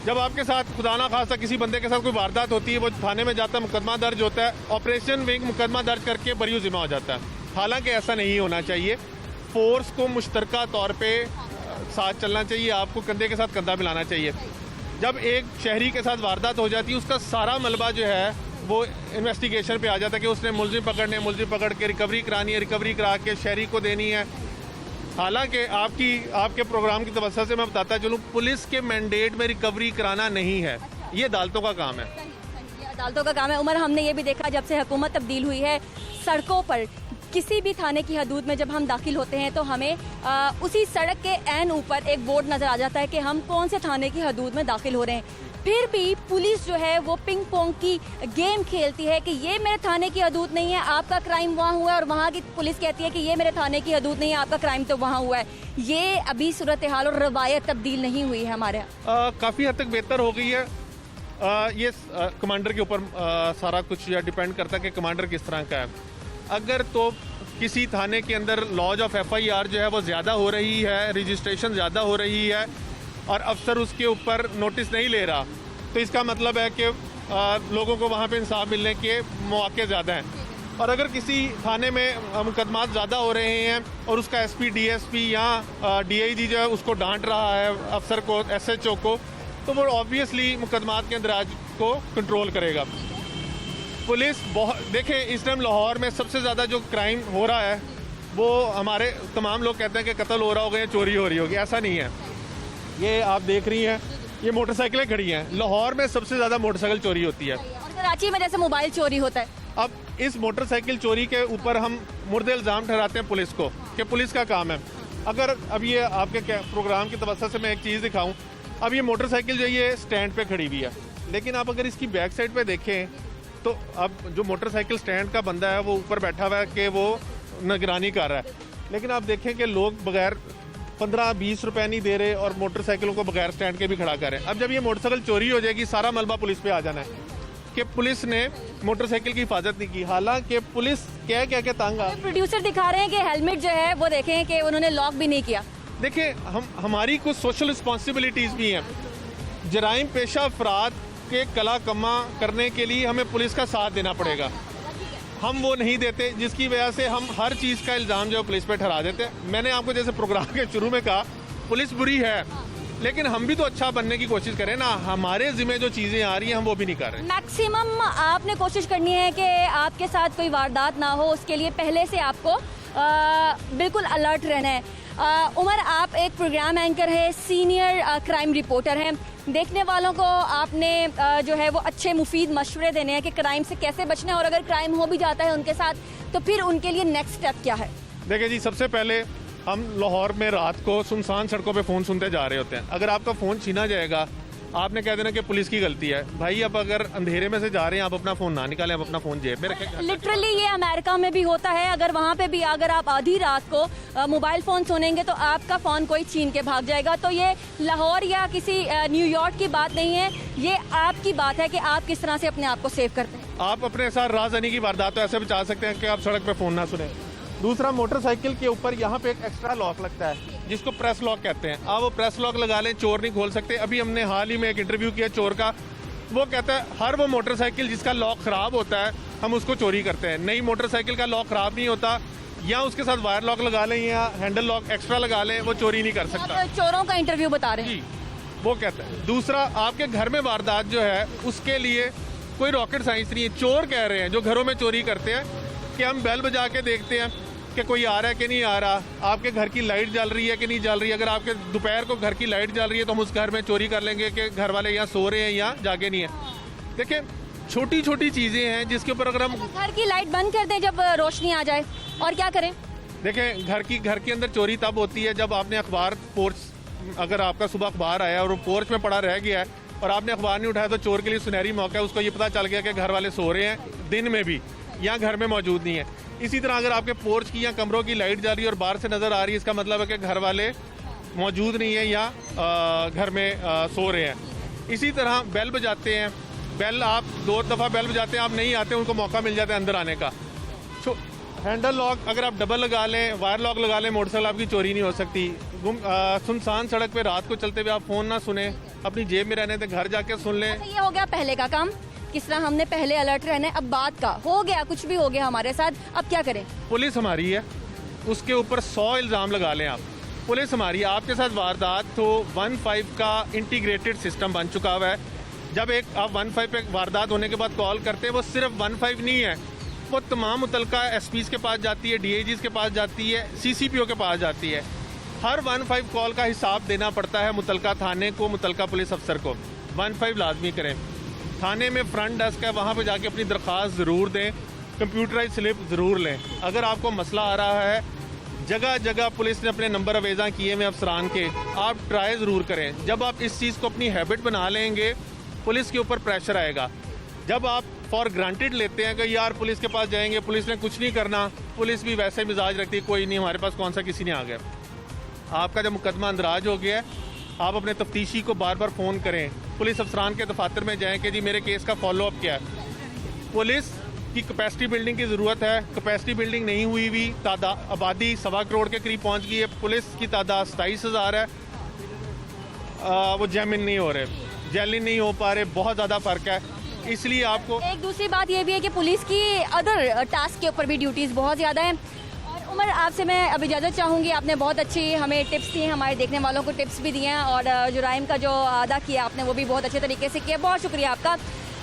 जब आपके साथ खुदा ना खासा किसी बंदे के साथ कोई वारदात होती है, वो थाने में जाता है, मुकदमा दर्ज होता है, ऑपरेशन विंग मुकदमा दर्ज करके बरी जिम्मा हो जाता है। हालांकि ऐसा नहीं होना चाहिए, फोर्स को मुश्तरका तौर पे साथ चलना चाहिए, आपको कंधे के साथ कंधा मिलाना चाहिए। जब एक शहरी के साथ वारदात हो जाती है उसका सारा मलबा जो है वो इन्वेस्टिगेशन पे आ जाता है कि उसने मुलजिम पकड़ने, मुलजिम पकड़ के रिकवरी करानी है, रिकवरी करा के शहरी को देनी है। हालांकि आपके प्रोग्राम की तवज्जो से मैं बताता चलूँ, पुलिस के मैंडेट में रिकवरी कराना नहीं है, ये अदालतों का काम है। अदालतों का काम है। उमर, हमने ये भी देखा जब से हुकूमत तब्दील हुई है, सड़कों पर किसी भी थाने की हदूद में जब हम दाखिल होते हैं तो हमें उसी सड़क के ऐन ऊपर एक बोर्ड नज़र आ जाता है कि हम कौन से थाने की हदूद में दाखिल हो रहे हैं। फिर भी पुलिस जो है वो पिंग पोंग की गेम खेलती है कि ये मेरे थाने की हदूद नहीं है, आपका क्राइम वहाँ हुआ है, और वहाँ की पुलिस कहती है कि ये मेरे थाने की हदूद नहीं है, आपका क्राइम तो वहाँ हुआ है। ये अभी सूरत हाल और रवायत तब्दील नहीं हुई है हमारे यहाँ। काफ़ी हद तक बेहतर हो गई है। ये कमांडर के ऊपर सारा कुछ डिपेंड करता है कि कमांडर किस तरह का है। अगर तो किसी थाने के अंदर लॉज ऑफ एफआईआर जो है वो ज़्यादा हो रही है, रजिस्ट्रेशन ज़्यादा हो रही है और अफसर उसके ऊपर नोटिस नहीं ले रहा, तो इसका मतलब है कि लोगों को वहाँ पे इंसाफ मिलने के मौके ज़्यादा हैं। और अगर किसी थाने में मुकदमात ज़्यादा हो रहे हैं और उसका एसपी, डीएसपी या डीआईजी जो है उसको डांट रहा है अफसर को, एसएचओ को, तो वो ऑब्वियसली मुकदमात के अंदराज को कंट्रोल करेगा। पुलिस देखें, इस टाइम लाहौर में सबसे ज़्यादा जो क्राइम हो रहा है वो हमारे तमाम लोग कहते हैं कि कत्ल हो रहा होगा या चोरी हो रही होगी, ऐसा नहीं है। ये आप देख रही हैं, ये मोटरसाइकिलें खड़ी हैं, लाहौर में सबसे ज़्यादा मोटरसाइकिल चोरी होती है। और कराची में जैसे मोबाइल चोरी होता है। अब इस मोटरसाइकिल चोरी के ऊपर हम मुर्दे इल्ज़ाम ठहराते हैं पुलिस को कि पुलिस का काम है। अगर अब ये आपके प्रोग्राम की तवज्जो से मैं एक चीज़ दिखाऊं, अब ये मोटरसाइकिल जो है ये स्टैंड पे खड़ी हुई है, लेकिन आप अगर इसकी बैक साइड पे देखें तो अब जो मोटरसाइकिल स्टैंड का बंदा है वो ऊपर बैठा हुआ है कि वो निगरानी कर रहा है, लेकिन आप देखें कि लोग बगैर 15-20 रुपए नहीं दे रहे और मोटरसाइकिलों को बगैर स्टैंड के भी खड़ा कर रहे हैं। अब जब ये मोटरसाइकिल चोरी हो जाएगी सारा मलबा पुलिस पे आ जाना है कि पुलिस ने मोटरसाइकिल की हिफाजत नहीं की, हालांकि पुलिस क्या तंग आ। प्रोड्यूसर दिखा रहे हैं कि हेलमेट जो है वो देखें कि उन्होंने लॉक भी नहीं किया। देखिए हमारी कुछ सोशल रिस्पॉन्सिबिलिटीज़ भी हैं। जराइम पेशा अफराद के कला कमा करने के लिए हमें पुलिस का साथ देना पड़ेगा, हम वो नहीं देते, जिसकी वजह से हम हर चीज़ का इल्ज़ाम जो पुलिस पे ठहरा देते हैं। मैंने आपको जैसे प्रोग्राम के शुरू में कहा पुलिस बुरी है, लेकिन हम भी तो अच्छा बनने की कोशिश करें ना। हमारे ज़िम्मे जो चीज़ें आ रही हैं हम वो भी नहीं कर रहे। मैक्सिमम आपने कोशिश करनी है कि आपके साथ कोई वारदात ना हो, उसके लिए पहले से आपको बिल्कुल अलर्ट रहना है। उमर, आप एक प्रोग्राम एंकर है, सीनियर क्राइम रिपोर्टर हैं, देखने वालों को आपने जो है वो अच्छे मुफीद मशवरे देने हैं कि क्राइम से कैसे बचना है, और अगर क्राइम हो भी जाता है उनके साथ तो फिर उनके लिए नेक्स्ट स्टेप क्या है? देखिए जी, सबसे पहले हम लाहौर में रात को सुनसान सड़कों पे फ़ोन सुनते जा रहे होते हैं। अगर आपका फ़ोन छीना जाएगा, आपने कह देना कि पुलिस की गलती है। भाई अब अगर अंधेरे में से जा रहे हैं, आप अपना फ़ोन ना निकालें, आप अपना फ़ोन जेब में रखें। लिटरली ये अमेरिका में भी होता है, अगर वहाँ पे भी अगर आप आधी रात को मोबाइल फ़ोन सुनेंगे तो आपका फ़ोन कोई छीन के भाग जाएगा। तो ये लाहौर या किसी न्यूयॉर्क की बात नहीं है, ये आपकी बात है कि आप किस तरह से अपने आप को सेव करते हैं। आप अपने साथ राजधानी की वारदात तो ऐसे बचा सकते हैं कि आप सड़क पे फ़ोन ना सुने। दूसरा, मोटरसाइकिल के ऊपर यहाँ पे एक एक्स्ट्रा लॉक लगता है जिसको प्रेस लॉक कहते हैं। आप वो प्रेस लॉक लगा लें, चोर नहीं खोल सकते। अभी हमने हाल ही में एक इंटरव्यू किया चोर का, वो कहता है हर वो मोटरसाइकिल जिसका लॉक ख़राब होता है हम उसको चोरी करते हैं। नई मोटरसाइकिल का लॉक ख़राब नहीं होता, या उसके साथ वायर लॉक लगा लें या हैंडल लॉक एक्स्ट्रा लगा लें, वो चोरी नहीं कर सकता। आप चोरों का इंटरव्यू बता रहे हैं जी, वो कहता है। दूसरा, आपके घर में वारदात जो है उसके लिए कोई रॉकेट साइंस नहीं है। चोर कह रहे हैं जो घरों में चोरी करते हैं कि हम बेल बजा के देखते हैं कि कोई आ रहा है कि नहीं आ रहा, आपके घर की लाइट जल रही है कि नहीं जल रही है। अगर आपके दोपहर को घर की लाइट जल रही है तो हम उस घर में चोरी कर लेंगे कि घर वाले यहाँ सो रहे हैं या जागे नहीं है। देखिए, छोटी छोटी चीज़ें हैं जिसके ऊपर अगर हम घर की लाइट बंद कर दें जब रोशनी आ जाए, और क्या करें? देखें, घर के अंदर चोरी तब होती है जब आपने अखबार पोर्च, अगर आपका सुबह अखबार आया और वो पोर्च में पड़ा रह गया है और आपने अखबार नहीं उठाया, तो चोर के लिए सुनहरी मौका है। उसको ये पता चल गया कि घर वाले सो रहे हैं दिन में भी, या घर में मौजूद नहीं है। इसी तरह अगर आपके पोर्च की या कमरों की लाइट जा रही है और बाहर से नज़र आ रही है, इसका मतलब है कि घर वाले मौजूद नहीं है या घर में सो रहे हैं। इसी तरह बेल बजाते हैं, बेल आप 2 दफ़ा बेल बजाते हैं, आप नहीं आते, उनको मौका मिल जाता है अंदर आने का। हैंडल लॉक अगर आप डबल लगा लें, वायर लॉक लगा लें, मोटरसाइकिल आपकी चोरी नहीं हो सकती। सुनसान सड़क पे रात को चलते हुए आप फ़ोन ना सुने, अपनी जेब में रहने दें, घर जाके सुन लें। ये हो गया पहले का काम, किस तरह हमने पहले अलर्ट रहना है। अब बात का हो गया, कुछ भी हो गया हमारे साथ, अब क्या करें? पुलिस हमारी है, उसके ऊपर 100 इल्ज़ाम लगा लें आप। पुलिस हमारी, आपके साथ वारदात तो 15 का इंटीग्रेटेड सिस्टम बन चुका हुआ है। जब एक आप 15 पे वारदात होने के बाद कॉल करते हैं, वो सिर्फ 15 नहीं है, वो तमाम मुतलका एसपीज़ के पास जाती है, डीआईजीज़ के पास जाती है, सीसीपीओ के पास जाती है। हर 15 कॉल का हिसाब देना पड़ता है मुतलका थाने को, मुतलका पुलिस अफसर को। 15 लाजमी करें। थाने में फ्रंट डेस्क है, वहाँ पे जाके अपनी दरख्वास्त ज़रूर दें, कंप्यूटराइज स्लिप ज़रूर लें। अगर आपको मसला आ रहा है, जगह जगह पुलिस ने अपने नंबर अवेज़ा किए हुए अफसरान के, आप ट्राई ज़रूर करें। जब आप इस चीज़ को अपनी हैबिट बना लेंगे, पुलिस के ऊपर प्रेशर आएगा। जब आप फॉर ग्रांटेड लेते हैं कि यार पुलिस के पास जाएंगे, पुलिस ने कुछ नहीं करना, पुलिस भी वैसे मिजाज रखती है, कोई नहीं हमारे पास कौन सा किसी ने आ गया। आपका जब मुकदमा अंदराज हो गया है, आप अपने तफ्तीशी को बार बार फ़ोन करें, पुलिस अफसरान के दफातर में जाएं कि जी मेरे केस का फॉलोअप क्या है। पुलिस की कैपेसिटी बिल्डिंग की ज़रूरत है, कैपेसिटी बिल्डिंग नहीं हुई हुई, आबादी 1.25 करोड़ के करीब पहुंच गई है, पुलिस की तादाद 27,000 है, वो जेमिन नहीं हो रहे, जेलिन नहीं हो पा रहे, बहुत ज़्यादा फ़र्क है। इसलिए आपको एक दूसरी बात ये भी है कि पुलिस की अदर टास्क के ऊपर भी ड्यूटीज़ बहुत ज़्यादा हैं। और उमर, आपसे मैं अब इजाज़त चाहूँगी, आपने बहुत अच्छी हमें टिप्स दी हैं, हमारे देखने वालों को टिप्स भी दिए हैं, और जुराइम का जो अदा किया आपने वो भी बहुत अच्छे तरीके से किया, बहुत शुक्रिया आपका।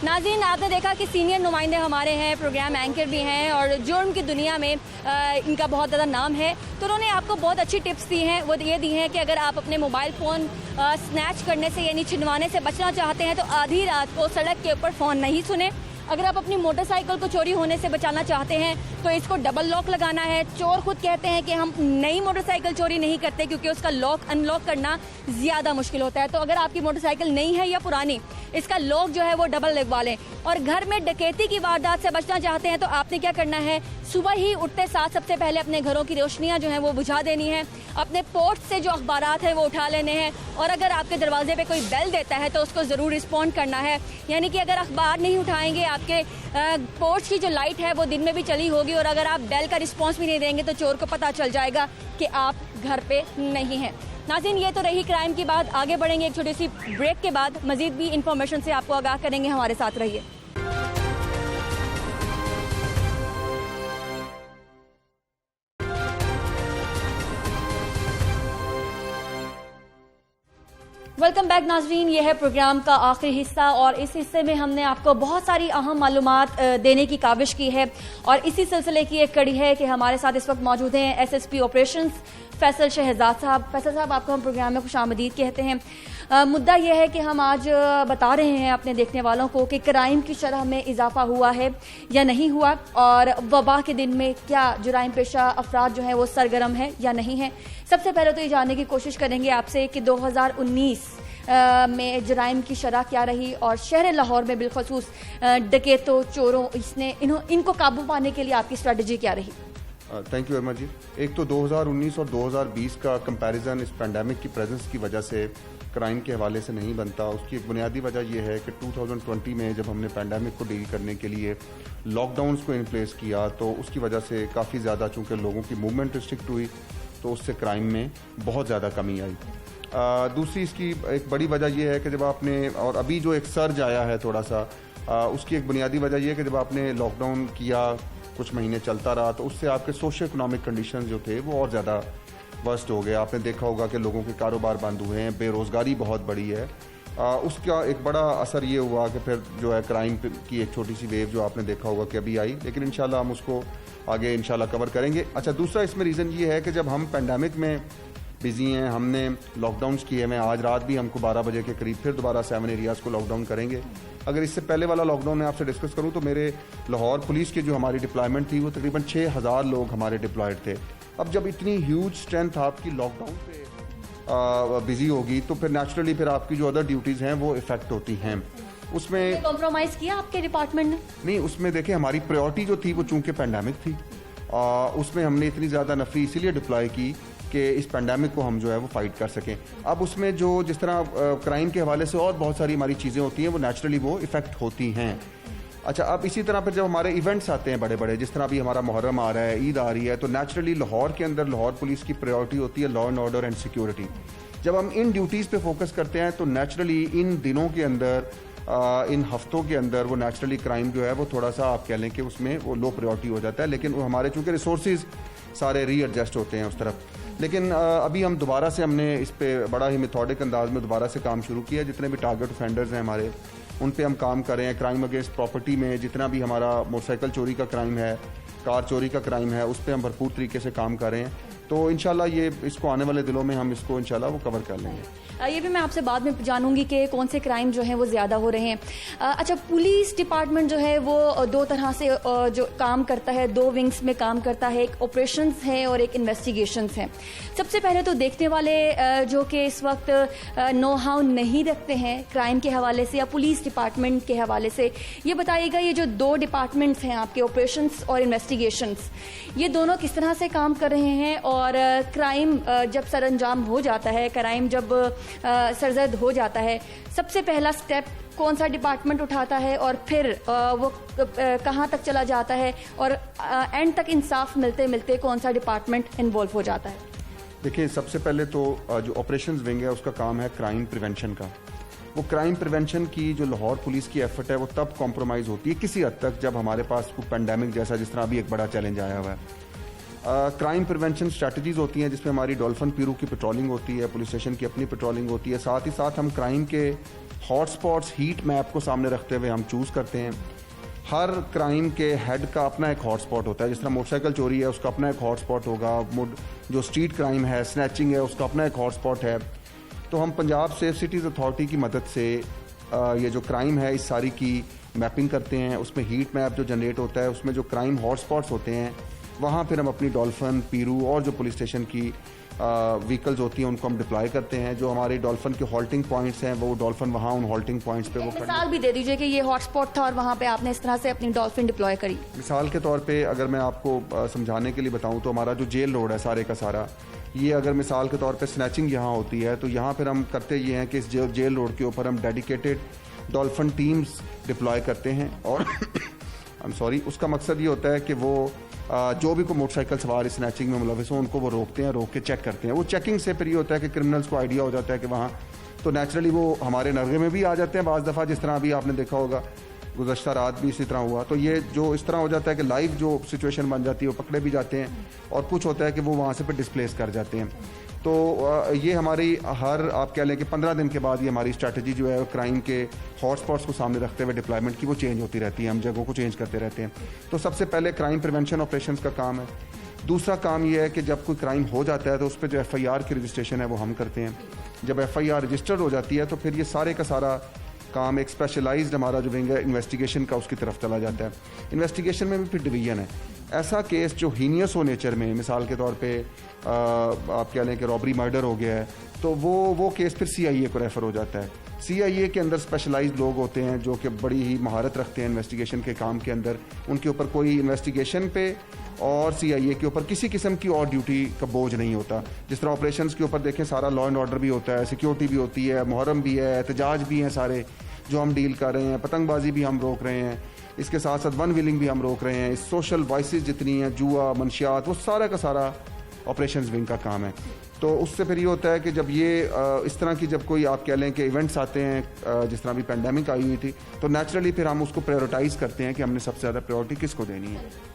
नाज़रीन, आपने देखा कि सीनियर नुमाइंदे हमारे हैं, प्रोग्राम एंकर भी हैं, और जुर्म की दुनिया में इनका बहुत ज़्यादा नाम है, तो उन्होंने आपको बहुत अच्छी टिप्स दी हैं। वो ये दी हैं कि अगर आप अपने मोबाइल फ़ोन स्नैच करने से यानी छिनवाने से बचना चाहते हैं तो आधी रात को सड़क के ऊपर फ़ोन नहीं सुने, अगर आप अपनी मोटरसाइकिल को चोरी होने से बचाना चाहते हैं तो इसको डबल लॉक लगाना है। चोर खुद कहते हैं कि हम नई मोटरसाइकिल चोरी नहीं करते क्योंकि उसका लॉक अनलॉक करना ज़्यादा मुश्किल होता है। तो अगर आपकी मोटरसाइकिल नई है या पुरानी, इसका लॉक जो है वो डबल लगवा लें। और घर में डकैती की वारदात से बचना चाहते हैं तो आपने क्या करना है, सुबह ही उठते साथ सबसे पहले अपने घरों की रोशनियां जो हैं वो बुझा देनी है। अपने पोर्ट से जो अखबारात हैं वो उठा लेने हैं और अगर आपके दरवाजे पे कोई बेल देता है तो उसको ज़रूर रिस्पॉन्ड करना है। यानी कि अगर अखबार नहीं उठाएंगे, आपके पोर्ट की जो लाइट है वो दिन में भी चली होगी और अगर आप बेल का रिस्पॉन्स भी नहीं देंगे तो चोर को पता चल जाएगा कि आप घर पे नहीं हैं। नाज़रीन, ये तो रही क्राइम की बात। आगे बढ़ेंगे एक छोटी सी ब्रेक के बाद, मजीद भी इंफॉर्मेशन से आपको आगाह करेंगे। हमारे साथ रहिए। वेलकम बैक नाजरीन, ये है प्रोग्राम का आखिरी हिस्सा और इस हिस्से में हमने आपको बहुत सारी अहम मालूमात देने की काविश की है और इसी सिलसिले की एक कड़ी है कि हमारे साथ इस वक्त मौजूद हैं एसएसपी ऑपरेशंस फैसल शहजाद साहब। फैसल साहब, आपको हम प्रोग्राम में खुशामदीद कहते हैं। मुद्दा यह है कि हम आज बता रहे हैं अपने देखने वालों को कि क्राइम की शरह में इजाफा हुआ है या नहीं हुआ और वबा के दिन में क्या जुराइम पेशा अफराद जो हैं वो सरगर्म है या नहीं है। सबसे पहले तो ये जानने की कोशिश करेंगे आपसे कि 2019 में जराइम की शरह क्या रही और शहर लाहौर में बिलखसूस डकैतों, चोरों, इनको काबू पाने के लिए आपकी स्ट्रेटजी क्या रही। थैंक यू वेरी मच जी। एक तो 2019 और 2020 का कंपैरिजन इस पैंडेमिक की प्रेजेंस की वजह से क्राइम के हवाले से नहीं बनता। उसकी एक बुनियादी वजह यह है कि 2020 में जब हमने पैंडेमिक को डील करने के लिए लॉकडाउन्स को इन प्लेस किया तो उसकी वजह से काफ़ी ज़्यादा चूँकि लोगों की मूवमेंट रिस्ट्रिक्ट हुई तो उससे क्राइम में बहुत ज़्यादा कमी आई। दूसरी इसकी एक बड़ी वजह यह है कि जब आपने, और अभी जो एक सर्ज आया है थोड़ा सा, उसकी एक बुनियादी वजह यह है कि जब आपने लॉकडाउन किया, कुछ महीने चलता रहा, तो उससे आपके सोशो इकोनॉमिक कंडीशंस जो थे वो और ज़्यादा वर्स्ट हो गए। आपने देखा होगा कि लोगों के कारोबार बंद हुए हैं, बेरोज़गारी बहुत बड़ी है। उसका एक बड़ा असर ये हुआ कि फिर जो है क्राइम की एक छोटी सी वेव जो आपने देखा होगा कि अभी आई, लेकिन इंशाल्लाह हम उसको आगे इंशाल्लाह कवर करेंगे। अच्छा, दूसरा इसमें रीज़न ये है कि जब हम पैंडेमिक में बिजी हैं, हमने लॉकडाउन्स किए हैं। आज रात भी हमको 12 बजे के करीब फिर दोबारा 7 एरियाज़ को लॉकडाउन करेंगे। अगर इससे पहले वाला लॉकडाउन में आपसे डिस्कस करूं तो मेरे लाहौर पुलिस की जो हमारी डिप्लॉयमेंट थी वो तकरीबन 6000 लोग हमारे डिप्लॉयड थे। अब जब इतनी ह्यूज स्ट्रेंथ आपकी लॉकडाउन पे बिजी होगी तो फिर नेचुरली फिर आपकी जो अदर ड्यूटीज़ हैं वो इफेक्ट होती हैं। उसमें कॉम्प्रोमाइज़ किया आपके डिपार्टमेंट ने? नहीं, उसमें देखें हमारी प्रायोरिटी जो थी वो चूँकि पैंडेमिक थी, उसमें हमने इतनी ज़्यादा नफरी इसीलिए डिप्लॉय की कि इस पैंडेमिक को हम जो है वो फाइट कर सकें। अब उसमें जो जिस तरह क्राइम के हवाले से और बहुत सारी हमारी चीज़ें होती हैं वो नेचुरली वो इफ़ेक्ट होती हैं। अच्छा, अब इसी तरह फिर जब हमारे इवेंट्स आते हैं बड़े बड़े, जिस तरह अभी हमारा मुहर्रम आ रहा है, ईद आ रही है, तो नेचुरली लाहौर के अंदर लाहौर पुलिस की प्रायोरिटी होती है law and order and security. जब हम इन ड्यूटीज़ पे फोकस करते हैं तो नेचुरली इन दिनों के अंदर, इन हफ्तों के अंदर वो नेचुरली क्राइम जो है वो थोड़ा सा आप कह लें कि उसमें वो लो प्रायोरिटी हो जाता है। लेकिन वो हमारे चूँकि रिसोर्सेज सारे रीएडजस्ट होते हैं उस तरफ। लेकिन अभी हम दोबारा से हमने इस पे बड़ा ही मेथोडिक अंदाज में दोबारा से काम शुरू किया। जितने भी टारगेट ऑफेंडर्स हैं हमारे, उन पे हम काम कर रहे हैं। क्राइम अगेंस्ट प्रॉपर्टी में जितना भी हमारा मोटरसाइकिल चोरी का क्राइम है, कार चोरी का क्राइम है, उस पर हम भरपूर तरीके से काम कर रहे हैं। तो इंशाल्लाह ये इसको आने वाले दिनों में हम इसको इंशाल्लाह वो कवर कर लेंगे। ये भी मैं आपसे बाद में जानूंगी कि कौन से क्राइम जो हैं वो ज़्यादा हो रहे हैं। अच्छा, पुलिस डिपार्टमेंट जो है वो दो तरह से जो काम करता है, दो विंग्स में काम करता है, एक ऑपरेशंस है और एक इन्वेस्टिगेशंस है। सबसे पहले तो देखने वाले जो कि इस वक्त नो हाउ नहीं रखते हैं क्राइम के हवाले से या पुलिस डिपार्टमेंट के हवाले से, ये बताइएगा ये जो दो डिपार्टमेंट्स हैं आपके, ऑपरेशंस और इन्वेस्टिगेशंस, ये दोनों किस तरह से काम कर रहे हैं और क्राइम जब सर अंजाम हो जाता है, क्राइम जब सरजद हो जाता है, सबसे पहला स्टेप कौन सा डिपार्टमेंट उठाता है और फिर वो कहाँ तक चला जाता है और एंड तक इंसाफ मिलते मिलते कौन सा डिपार्टमेंट इन्वॉल्व हो जाता है? देखिए, सबसे पहले तो जो ऑपरेशंस विंग है उसका काम है क्राइम प्रिवेंशन का। वो क्राइम प्रिवेंशन की जो लाहौर पुलिस की एफर्ट है वो तब कॉम्प्रोमाइज़ होती है किसी हद तक जब हमारे पास पैंडेमिक जैसा, जिस तरह अभी एक बड़ा चैलेंज आया हुआ है। क्राइम प्रिवेंशन स्ट्रैटेजीज होती हैं जिसमें हमारी डॉल्फिन पीरू की पेट्रोलिंग होती है, पुलिस स्टेशन की अपनी पेट्रोलिंग होती है। साथ ही साथ हम क्राइम के हॉटस्पॉट्स, हीट मैप को सामने रखते हुए हम चूज़ करते हैं। हर क्राइम के हेड का अपना एक हॉटस्पॉट होता है। जिस तरह मोटरसाइकिल चोरी है उसका अपना एक हॉटस्पॉट होगा, जो स्ट्रीट क्राइम है, स्नैचिंग है, उसका अपना एक हॉटस्पॉट है। तो हम पंजाब सेफ सिटीज़ अथॉरिटी की मदद से ये जो क्राइम है इस सारी की मैपिंग करते हैं, उसमें हीट मैप जो जनरेट होता है, उसमें जो क्राइम हॉटस्पॉट्स होते हैं वहाँ फिर हम अपनी डॉल्फिन, पीरू और जो पुलिस स्टेशन की व्हीकल्स होती हैं उनको हम डिप्लॉय करते हैं। जो हमारे डॉल्फिन के हॉल्टिंग पॉइंट्स हैं वो डॉल्फिन वहाँ उन हॉल्टिंग पॉइंट्स पे वो खड़े। मिसाल भी दे दीजिए कि ये हॉटस्पॉट था और वहाँ पे आपने इस तरह से अपनी डॉल्फिन डिप्लॉय करी। मिसाल के तौर पे अगर मैं आपको समझाने के लिए बताऊं तो हमारा जो जेल रोड है सारे का सारा, ये अगर मिसाल के तौर पे स्नैचिंग यहाँ होती है तो यहाँ फिर हम करते ये हैं कि इस जेल रोड के ऊपर हम डेडिकेटेड डॉल्फिन टीम्स डिप्लॉय करते हैं और उसका मकसद ये होता है कि वो जो भी कोई मोटरसाइकिल सवार स्नैचिंग में मुलविस हो उनको वो रोकते हैं, रोक के चेक करते हैं। वो चेकिंग से फिर ये होता है कि क्रिमिनल्स को आइडिया हो जाता है कि वहाँ तो नेचुरली वो हमारे नरगे में भी आ जाते हैं बाज़ दफ़ा, जिस तरह अभी आपने देखा होगा गुज़श्ता रात भी इसी तरह हुआ। तो ये जो इस तरह हो जाता है कि लाइव जो सिचुएशन बन जाती है वो पकड़े भी जाते हैं और कुछ होता है कि वो वहाँ से फिर डिस्प्लेस कर जाते हैं। तो ये हमारी हर आप कह लें कि 15 दिन के बाद ये हमारी स्ट्रैटेजी जो है क्राइम के हॉटस्पॉट्स को सामने रखते हुए डिप्लॉयमेंट की वो चेंज होती रहती है, हम जगहों को चेंज करते रहते हैं। तो सबसे पहले क्राइम प्रिवेंशन ऑपरेशंस का काम है। दूसरा काम ये है कि जब कोई क्राइम हो जाता है तो उस पर जो FIR की रजिस्ट्रेशन है वो हम करते हैं। जब FIR रजिस्टर्ड हो जाती है तो फिर ये सारे का सारा काम एक स्पेशलाइज्ड हमारा जो विंग है इन्वेस्टिगेशन का उसकी तरफ चला जाता है। इन्वेस्टिगेशन में भी फिर डिवीजन है। ऐसा केस जो हीनियस हो नेचर में, मिसाल के तौर पे आप कह लें कि रॉबरी मर्डर हो गया है, तो वो केस फिर CIA को रेफ़र हो जाता है। CIA के अंदर स्पेशलाइज्ड लोग होते हैं जो कि बड़ी ही महारत रखते हैं इन्वेस्टिगेशन के काम के अंदर। उनके ऊपर कोई इन्वेस्टिगेशन पे और CIA के ऊपर किसी किस्म की और ड्यूटी का बोझ नहीं होता। जिस तरह ऑपरेशंस के ऊपर देखें सारा लॉ एंड ऑर्डर भी होता है, सिक्योरिटी भी होती है, मुहर्रम भी है, एहतजाज भी हैं, सारे जो हम डील कर रहे हैं, पतंगबाजी भी हम रोक रहे हैं, इसके साथ साथ वन विलिंग भी हम रोक रहे हैं, इस सोशल वाइसेस जितनी हैं, जुआ, मंशियात, वो सारा का सारा ऑपरेशंस विंग का काम है। तो उससे फिर ये होता है कि जब ये इस तरह की जब कोई आप कह लें कि इवेंट्स आते हैं जिस तरह अभी पेंडेमिक आई हुई थी, तो नेचुरली फिर हम उसको प्रायोरिटाइज करते हैं कि हमने सबसे ज़्यादा प्रायोरिटी किसको देनी है।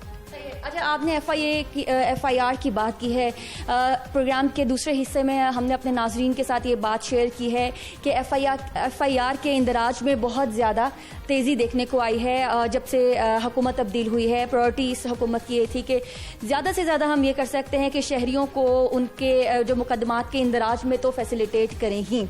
अच्छा, आपने FIR की बात की है। प्रोग्राम के दूसरे हिस्से में हमने अपने नाजरीन के साथ ये बात शेयर की है कि FIR के इंदराज में बहुत ज़्यादा तेज़ी देखने को आई है जब से हुकूमत तब्दील हुई है। प्रायोरिटी इस हुकूमत की ये थी कि ज़्यादा से ज़्यादा हम ये कर सकते हैं कि शहरियों को उनके जो मुकदमात के इंदराज में तो फैसिलिटेट करें ही,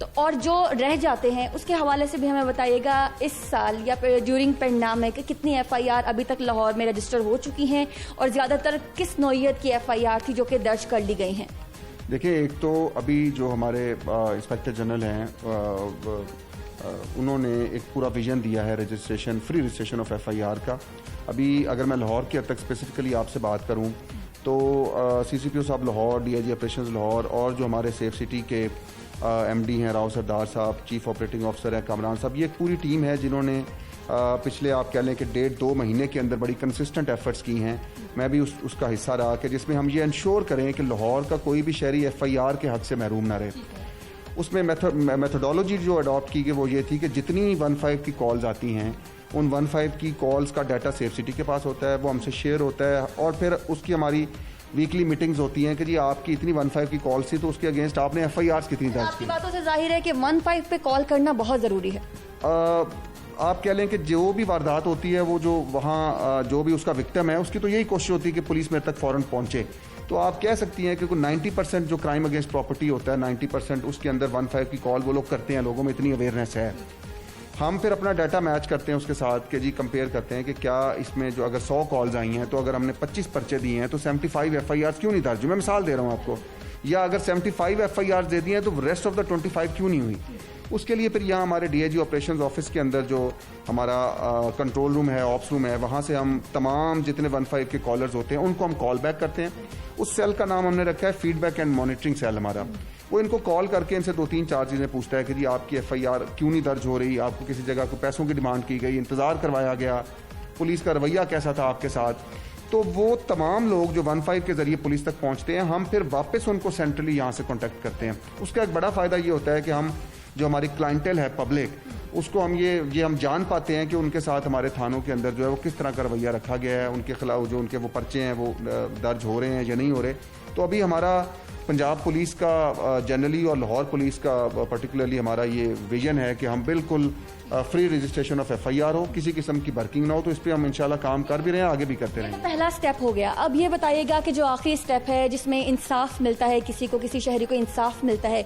तो और जो रह जाते हैं उसके हवाले से भी हमें बताइएगा इस साल या ड्यूरिंग पेंडेमिक कितनी FIR अभी तक लाहौर में रजिस्टर हो चुकी हैं और ज़्यादातर किस नौइयत की FIR थी जो कि दर्ज कर ली गई हैं? देखिए, एक तो अभी जो हमारे इंस्पेक्टर जनरल हैं उन्होंने एक पूरा विजन दिया है registration, free registration of FIR का। अभी अगर मैं लाहौर के हद तक स्पेसिफिकली आपसे बात करूं तो CCPO साहब लाहौर, DIG ऑपरेशंस लाहौर और जो हमारे सेफ सिटी के MD हैं राव सरदार साहब, चीफ ऑपरेटिंग ऑफिसर हैं कामरान साहब, ये एक पूरी टीम है जिन्होंने पिछले आप कह लें कि 1.5-2 महीने के अंदर बड़ी कंसिस्टेंट एफर्ट्स की हैं। मैं भी उसका हिस्सा रहा कि जिसमें हम ये इंश्योर करें कि लाहौर का कोई भी शहरी FIR के हक से महरूम ना रहे। उसमें मेथोडोलॉजी जो अडॉप्ट की गई वो ये थी कि जितनी 15 की कॉल्स आती हैं उन 15 की कॉल्स का डाटा सेफ सिटी के पास होता है, वो हमसे शेयर होता है और फिर उसकी हमारी वीकली मीटिंग्स होती हैं कि जी आपकी इतनी 15 की कॉल थी तो उसके अगेंस्ट आपने FIRs कितनी दर्ज की। आपकी बातों से जाहिर है कि 15 पे कॉल करना बहुत ज़रूरी है। आप कह लें कि जो भी वारदात होती है वो जो वहाँ जो भी उसका विक्टिम है उसकी तो यही कोशिश होती है कि पुलिस मेरे तक फ़ौरन पहुँचे। तो आप कह सकती हैं कि 90% जो क्राइम अगेंस्ट प्रॉपर्टी होता है 90% उसके अंदर 15 की कॉल वो लोग करते हैं, लोगों में इतनी अवेयरनेस है। हम फिर अपना डाटा मैच करते हैं उसके साथ कि जी कंपेयर करते हैं कि क्या इसमें जो अगर 100 कॉल्स आई हैं तो अगर हमने 25 पर्चे दिए हैं तो 75 FIRs क्यों नहीं दर्ज? मैं मिसाल दे रहा हूँ आपको। या अगर 75 FIRs दे दिए हैं तो रेस्ट ऑफ द 25 क्यों नहीं हुई? उसके लिए फिर यहाँ हमारे DIG ऑपरेशंस ऑफिस के अंदर जो हमारा कंट्रोल रूम है, ऑप्स रूम है, वहाँ से हम तमाम जितने 15 के कॉलर्स होते हैं उनको हम कॉल बैक करते हैं। उस सेल का नाम हमने रखा है फीडबैक एंड मॉनिटरिंग सेल हमारा। वो इनको कॉल करके इनसे 2-3-4 चीज़ें पूछता है कि जी आपकी FIR क्यों नहीं दर्ज हो रही, आपको किसी जगह को पैसों की डिमांड की गई, इंतज़ार करवाया गया, पुलिस का रवैया कैसा था आपके साथ। तो वो तमाम लोग जो 15 के ज़रिए पुलिस तक पहुँचते हैं हम फिर वापस उनको सेंट्रली यहाँ से कॉन्टैक्ट करते हैं। उसका एक बड़ा फ़ायदा ये होता है कि हम जो हमारी क्लाइंटेल है पब्लिक, उसको हम ये हम जान पाते हैं कि उनके साथ हमारे थानों के अंदर जो है वो किस तरह का रवैया रखा गया है, उनके खिलाफ जो उनके वो पर्चे हैं वो दर्ज हो रहे हैं या नहीं हो रहे। तो अभी हमारा पंजाब पुलिस का जनरली और लाहौर पुलिस का पर्टिकुलरली हमारा ये विजन है कि हम बिल्कुल फ्री रजिस्ट्रेशन ऑफ FIR हो, किसी किस्म की वर्किंग ना हो। तो इस पर हम इंशाल्लाह काम कर भी रहे हैं, आगे भी करते रहेंगे। पहला स्टेप हो गया, अब ये बताइएगा कि जो आखिरी स्टेप है जिसमें इंसाफ मिलता है, किसी शहरी को इंसाफ मिलता है,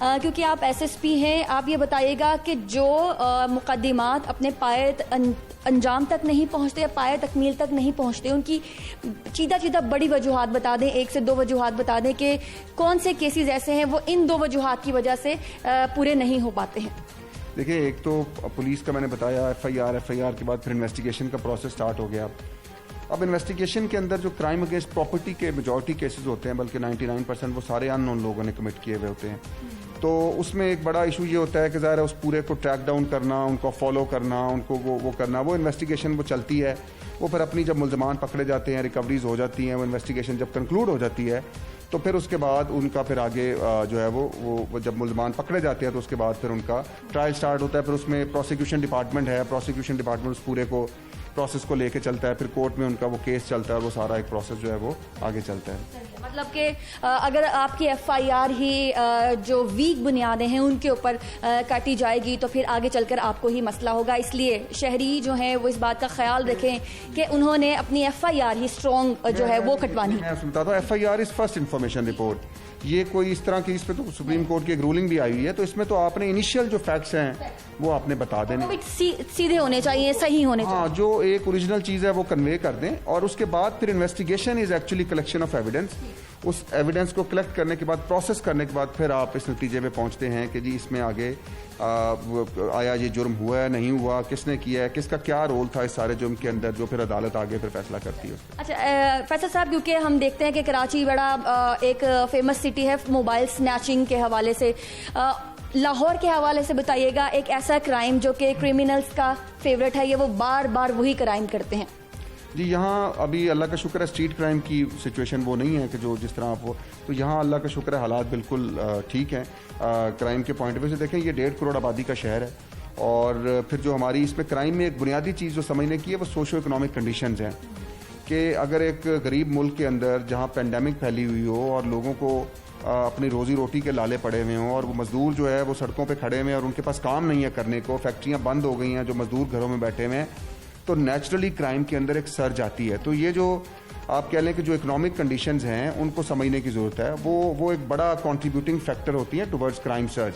क्योंकि आप SSP हैं, आप ये बताइएगा कि जो मुकदमात अपने पाए अंजाम तक नहीं पहुंचते या पाए तकमील तक नहीं पहुंचते, उनकी सीधा बड़ी वजूहात बता दें, 1 से 2 वजूहात बता दें कि कौन से केसेस ऐसे हैं वो इन 2 वजूहात की वजह से पूरे नहीं हो पाते हैं। देखिए, एक तो पुलिस का मैंने बताया FIR के बाद फिर इन्वेस्टिगेशन का प्रोसेस स्टार्ट हो गया। अब इन्वेस्टिगेशन के अंदर जो क्राइम अगेंस्ट प्रॉपर्टी के मेजॉरिटी केसेस होते हैं, बल्कि 99% वो सारे अननोन लोगों ने कमिट किए हुए होते हैं। तो उसमें एक बड़ा इशू ये होता है कि ज़ाहिर है उस पूरे को ट्रैक डाउन करना, उनको फॉलो करना, उनको वो करना, वो इन्वेस्टिगेशन वो चलती है। वो फिर अपनी जब मुल्ज़मान पकड़े जाते हैं, रिकवरीज हो जाती हैं, वो इन्वेस्टिगेशन जब कंक्लूड हो जाती है तो फिर उसके बाद उनका फिर आगे जो है वो जब मुल्ज़मान पकड़े जाते हैं तो उसके बाद फिर उनका ट्रायल स्टार्ट होता है। फिर उसमें प्रोसिक्यूशन डिपार्टमेंट है, प्रोसिक्यूशन डिपार्टमेंट उस पूरे को प्रोसेस को लेके चलता है, फिर कोर्ट में उनका वो केस चलता है और वो सारा एक प्रोसेस जो है वो आगे चलता है। मतलब कि अगर आपकी FIR ही जो वीक बुनियादें हैं उनके ऊपर काटी जाएगी तो फिर आगे चलकर आपको ही मसला होगा। इसलिए शहरी जो हैं वो इस बात का ख्याल रखें कि उन्होंने अपनी FIR ही स्ट्रॉन्ग जो है वो कटवानी। मैं सुनता था FIR is first information report. ये कोई इस तरह की, इस पे तो सुप्रीम कोर्ट की एक रूलिंग भी आई हुई है, तो इसमें तो आपने इनिशियल जो फैक्ट्स हैं वो आपने बता देने, सीधे होने चाहिए, सही होने चाहिए। हाँ, जो एक ओरिजिनल चीज़ है वो कन्वे कर दें और उसके बाद फिर investigation is actually collection of evidence. उस एविडेंस को कलेक्ट करने के बाद, प्रोसेस करने के बाद फिर आप इस नतीजे पे पहुंचते हैं कि जी इसमें आगे आया ये जुर्म हुआ है, नहीं हुआ, किसने किया है, किसका क्या रोल था इस सारे जुर्म के अंदर, जो फिर अदालत आगे फिर फैसला करती है। अच्छा फैसल साहब, क्योंकि हम देखते हैं कि कराची बड़ा एक फेमस सिटी है मोबाइल स्नैचिंग के हवाले से, लाहौर के हवाले से बताइएगा एक ऐसा क्राइम जो कि क्रिमिनल्स का फेवरेट है, ये वो बार बार वही क्राइम करते हैं। जी, यहाँ अभी अल्लाह का शुक्र है स्ट्रीट क्राइम की सिचुएशन वो नहीं है कि जो जिस तरह आप वो, तो यहाँ अल्लाह का शुक्र है हालात बिल्कुल ठीक हैं। क्राइम के पॉइंट ऑफ व्यू से देखें, ये 1.5 करोड़ आबादी का शहर है और फिर जो हमारी इसमें क्राइम में एक बुनियादी चीज़ जो समझने की है वो सोशो इकोनॉमिक कंडीशंस हैं कि अगर एक गरीब मुल्क के अंदर जहाँ पेंडेमिक फैली हुई हो और लोगों को अपनी रोज़ी रोटी के लाले पड़े हुए हों और वो मज़दूर जो है वो सड़कों पे खड़े हुए हैं और उनके पास काम नहीं है करने को, फैक्ट्रियाँ बंद हो गई हैं, जो मज़दूर घरों में बैठे हुए हैं, तो नेचुरली क्राइम के अंदर एक सर्ज आती है। तो ये जो आप कह लें कि जो इकोनॉमिक कंडीशंस हैं उनको समझने की ज़रूरत है, वो एक बड़ा कंट्रीब्यूटिंग फैक्टर होती हैं टुवर्ड्स क्राइम सर्ज।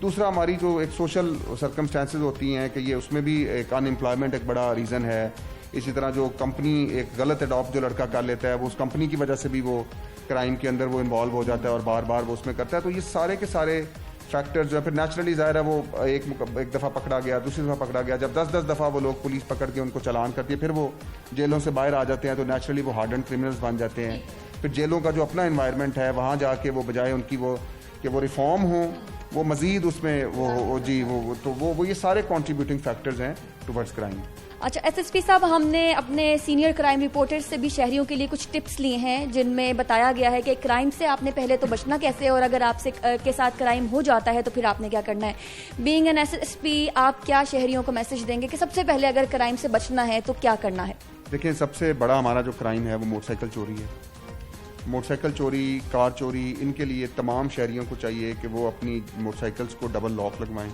दूसरा, हमारी जो एक सोशल सर्कमस्टांसेस होती हैं कि ये उसमें भी एक अनएम्प्लॉयमेंट एक बड़ा रीज़न है। इसी तरह जो कंपनी एक गलत अडॉप्ट जो लड़का कर लेता है वो उस कंपनी की वजह से भी वो क्राइम के अंदर वो इन्वॉल्व हो जाता है और बार बार वो उसमें करता है। तो ये सारे के सारे फैक्टर्स जो है फिर नेचुरली ज़ाहिर है वो एक दफ़ा पकड़ा गया, दूसरी दफ़ा पकड़ा गया, जब 10 दफ़ा वो लोग पुलिस पकड़ के उनको चालान करती है, फिर वो जेलों से बाहर आ जाते हैं, तो नेचुरली वो हार्डन क्रिमिनल्स बन जाते हैं। फिर जेलों का जो अपना इन्वायरमेंट है वहाँ जाके वो बजाय उनकी वो कि वो रिफॉर्म हो, वो मज़ीद उसमें वो ये सारे कॉन्ट्रीब्यूटिंग फैक्टर्स हैं टुवर्ड्स क्राइम। अच्छा SSP साहब, हमने अपने सीनियर क्राइम रिपोर्टर्स से भी शहरियों के लिए कुछ टिप्स लिए हैं जिनमें बताया गया है कि क्राइम से आपने पहले तो बचना कैसे और अगर आपसे के साथ क्राइम हो जाता है तो फिर आपने क्या करना है। बीइंग एन SSP, आप क्या शहरियों को मैसेज देंगे कि सबसे पहले अगर क्राइम से बचना है तो क्या करना है? देखिए, सबसे बड़ा हमारा जो क्राइम है वो मोटरसाइकिल चोरी है। मोटरसाइकिल चोरी, कार चोरी, इनके लिए तमाम शहरियों को चाहिए कि वो अपनी मोटरसाइकिल्स को डबल लॉक लगवाएं।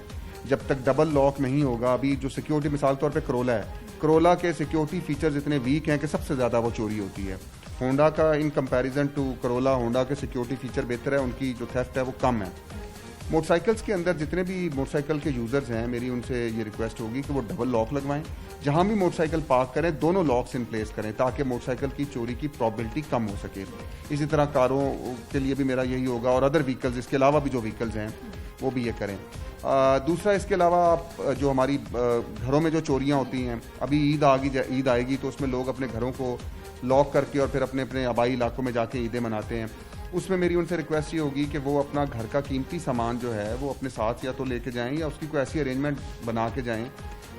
जब तक डबल लॉक नहीं होगा, अभी जो सिक्योरिटी मिसाल तौर पे करोला है, करोला के सिक्योरिटी फीचर्स इतने वीक हैं कि सबसे ज़्यादा वो चोरी होती है। होंडा का in comparison to Corolla, Honda के सिक्योरिटी फीचर बेहतर है, उनकी जो थेफ्ट है वो कम है। मोटरसाइकिल्स के अंदर जितने भी मोटरसाइकिल के यूज़र्स हैं, मेरी उनसे ये रिक्वेस्ट होगी कि वो डबल लॉक लगवाएं। जहाँ भी मोटरसाइकिल पार्क करें दोनों लॉक्स इन प्लेस करें ताकि मोटरसाइकिल की चोरी की प्रॉबिलिटी कम हो सके। इसी तरह कारों के लिए भी मेरा यही होगा और अदर व्हीकल्स, इसके अलावा भी जो व्हीकल्स हैं वो भी ये करें। दूसरा, इसके अलावा आप जो हमारी घरों में जो चोरियां होती हैं, अभी ईद आएगी तो उसमें लोग अपने घरों को लॉक करके और फिर अपने अपने आबाई इलाकों में जाके ईदें मनाते हैं। उसमें मेरी उनसे रिक्वेस्ट ये होगी कि वो अपना घर का कीमती सामान जो है वो अपने साथ या तो लेके जाएं या उसकी कोई ऐसी अरेंजमेंट बना के जाएं।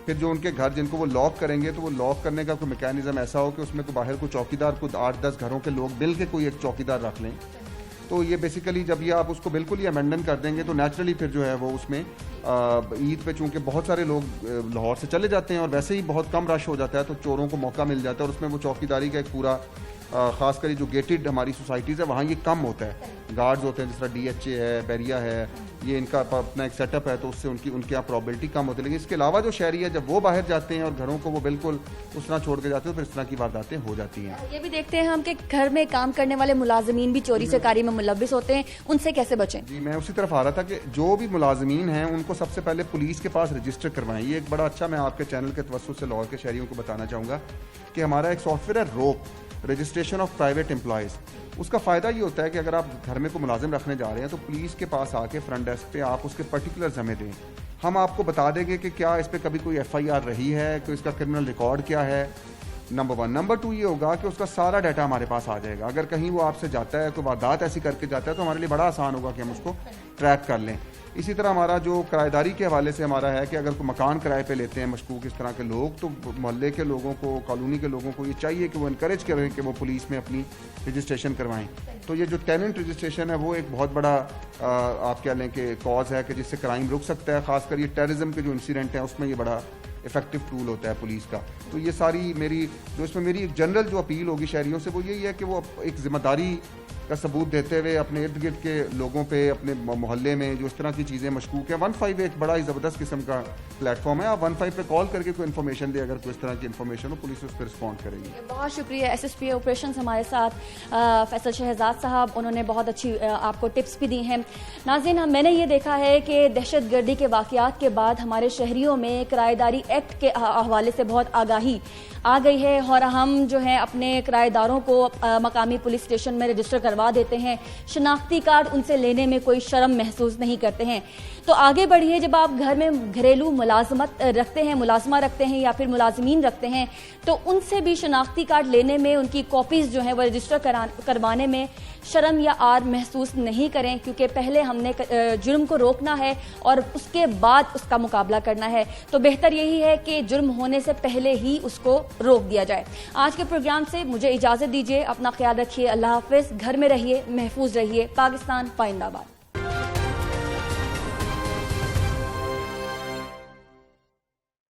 फिर जो उनके घर जिनको वो लॉक करेंगे तो वो लॉक करने का कोई मैकेनिज्म ऐसा हो कि उसमें कोई बाहर कोई चौकीदार, कोई 8-10 घरों के लोग मिल के कोई एक चौकीदार रख लें। तो ये बेसिकली जब ये आप उसको बिल्कुल ही अमेंडन कर देंगे तो नेचुरली फिर जो है वो उसमें ईद पे चूँकि बहुत सारे लोग लाहौर से चले जाते हैं और वैसे ही बहुत कम रश हो जाता है, तो चोरों को मौका मिल जाता है और उसमें वो चौकीदारी का एक पूरा ख़ासकर जो गेटेड हमारी सोसाइटीज़ है वहाँ ये कम होता है। गार्ड्स होते हैं जिस तरह DHA है, बैरिया है, ये इनका अपना एक सेटअप है, तो उससे उनके यहाँ प्रॉबिलिटी कम होती है। लेकिन इसके अलावा जो शहरी है जब वो बाहर जाते हैं और घरों को वो बिल्कुल उस तरह छोड़ के जाते हैं तो फिर इस तरह की वारदातें हो जाती हैं। ये भी देखते हैं हम कि घर में काम करने वाले मुलाजमीन भी चोरी चकारी में मुलव्विस होते हैं, उनसे कैसे बचें? जी, मैं उसी तरफ आ रहा था कि जो भी मुलाजमीन हैं उनको सबसे पहले पुलिस के पास रजिस्टर करवाएं। ये एक बड़ा अच्छा, मैं आपके चैनल के तवज्जुह से लाहौर के शहरियों को बताना चाहूँगा कि हमारा एक सॉफ्टवेयर है रोप, रजिस्ट्रेशन ऑफ प्राइवेट एम्प्लॉयज़। उसका फ़ायदा ये होता है कि अगर आप घर में को मुलाजिम रखने जा रहे हैं तो पुलिस के पास आके फ्रंट डेस्क पे आप उसके पर्टिकुलर हमें दें, हम आपको बता देंगे कि क्या इस पर कभी कोई FIR रही है, कोई इसका क्रिमिनल रिकॉर्ड क्या है, नंबर 1। नंबर 2 ये होगा कि उसका सारा डाटा हमारे पास आ जाएगा। अगर कहीं वो आपसे जाता है, कोई वारदात ऐसी करके जाता है तो हमारे लिए बड़ा आसान होगा कि हम उसको ट्रैक कर लें। इसी तरह हमारा जो किराएदारी के हवाले से हमारा है कि अगर कोई मकान किराए पे लेते हैं मशकूक इस तरह के लोग, तो मोहल्ले के लोगों को, कॉलोनी के लोगों को ये चाहिए कि वो इनकरेज करें कि वो पुलिस में अपनी रजिस्ट्रेशन करवाएं। तो ये जो टेनेंट रजिस्ट्रेशन है वो एक बहुत बड़ा आप कह लें कि कॉज है कि जिससे क्राइम रुक सकता है। खासकर ये टेररिज्म के जो इंसिडेंट हैं उसमें ये बड़ा इफेक्टिव टूल होता है पुलिस का। तो ये सारी मेरी एक जनरल जो अपील होगी शहरियों से वो यही है कि वो एक जिम्मेदारी का सबूत देते हुए अपने इर्द गिर्द के लोगों पे, अपने मोहल्ले में जो इस तरह की चीज़ें मशकूक हैं, 15 एक बड़ा ही ज़बरदस्त किस्म का प्लेटफॉर्म है। आप 15 पे कॉल करके कोई इन्फॉर्मेशन दे, अगर कोई इस तरह की इन्फॉर्मेशन हो पुलिस उस पर रिस्पॉन्ड करेगी। बहुत शुक्रिया SSP ऑपरेशंस हमारे साथ फैसल शहजाद साहब, उन्होंने बहुत अच्छी आपको टिप्स भी दी हैं। नाज़रीन, मैंने ये देखा है कि दहशतगर्दी के वाक़यात के बाद हमारे शहरियों में किराएदारी एक्ट के हवाले से बहुत आगाही आ गई है और हम जो है अपने किराएदारों को मकामी पुलिस स्टेशन में रजिस्टर करवा देते हैं। शनाख्ती कार्ड उनसे लेने में कोई शर्म महसूस नहीं करते हैं। तो आगे बढ़िए, जब आप घर में घरेलू मुलाजमा रखते हैं या फिर मुलाजमीन रखते हैं तो उनसे भी शनाख्ती कार्ड लेने में, उनकी कॉपीज़ जो है वो रजिस्टर करवाने में शर्म या आर महसूस नहीं करें, क्योंकि पहले हमने जुर्म को रोकना है और उसके बाद उसका मुकाबला करना है। तो बेहतर यही है कि जुर्म होने से पहले ही उसको रोक दिया जाए। आज के प्रोग्राम से मुझे इजाज़त दीजिए। अपना ख्याल रखिए। अल्लाह हाफिज़। घर में रहिए, महफूज रहिए। पाकिस्तान पाइंदाबाद।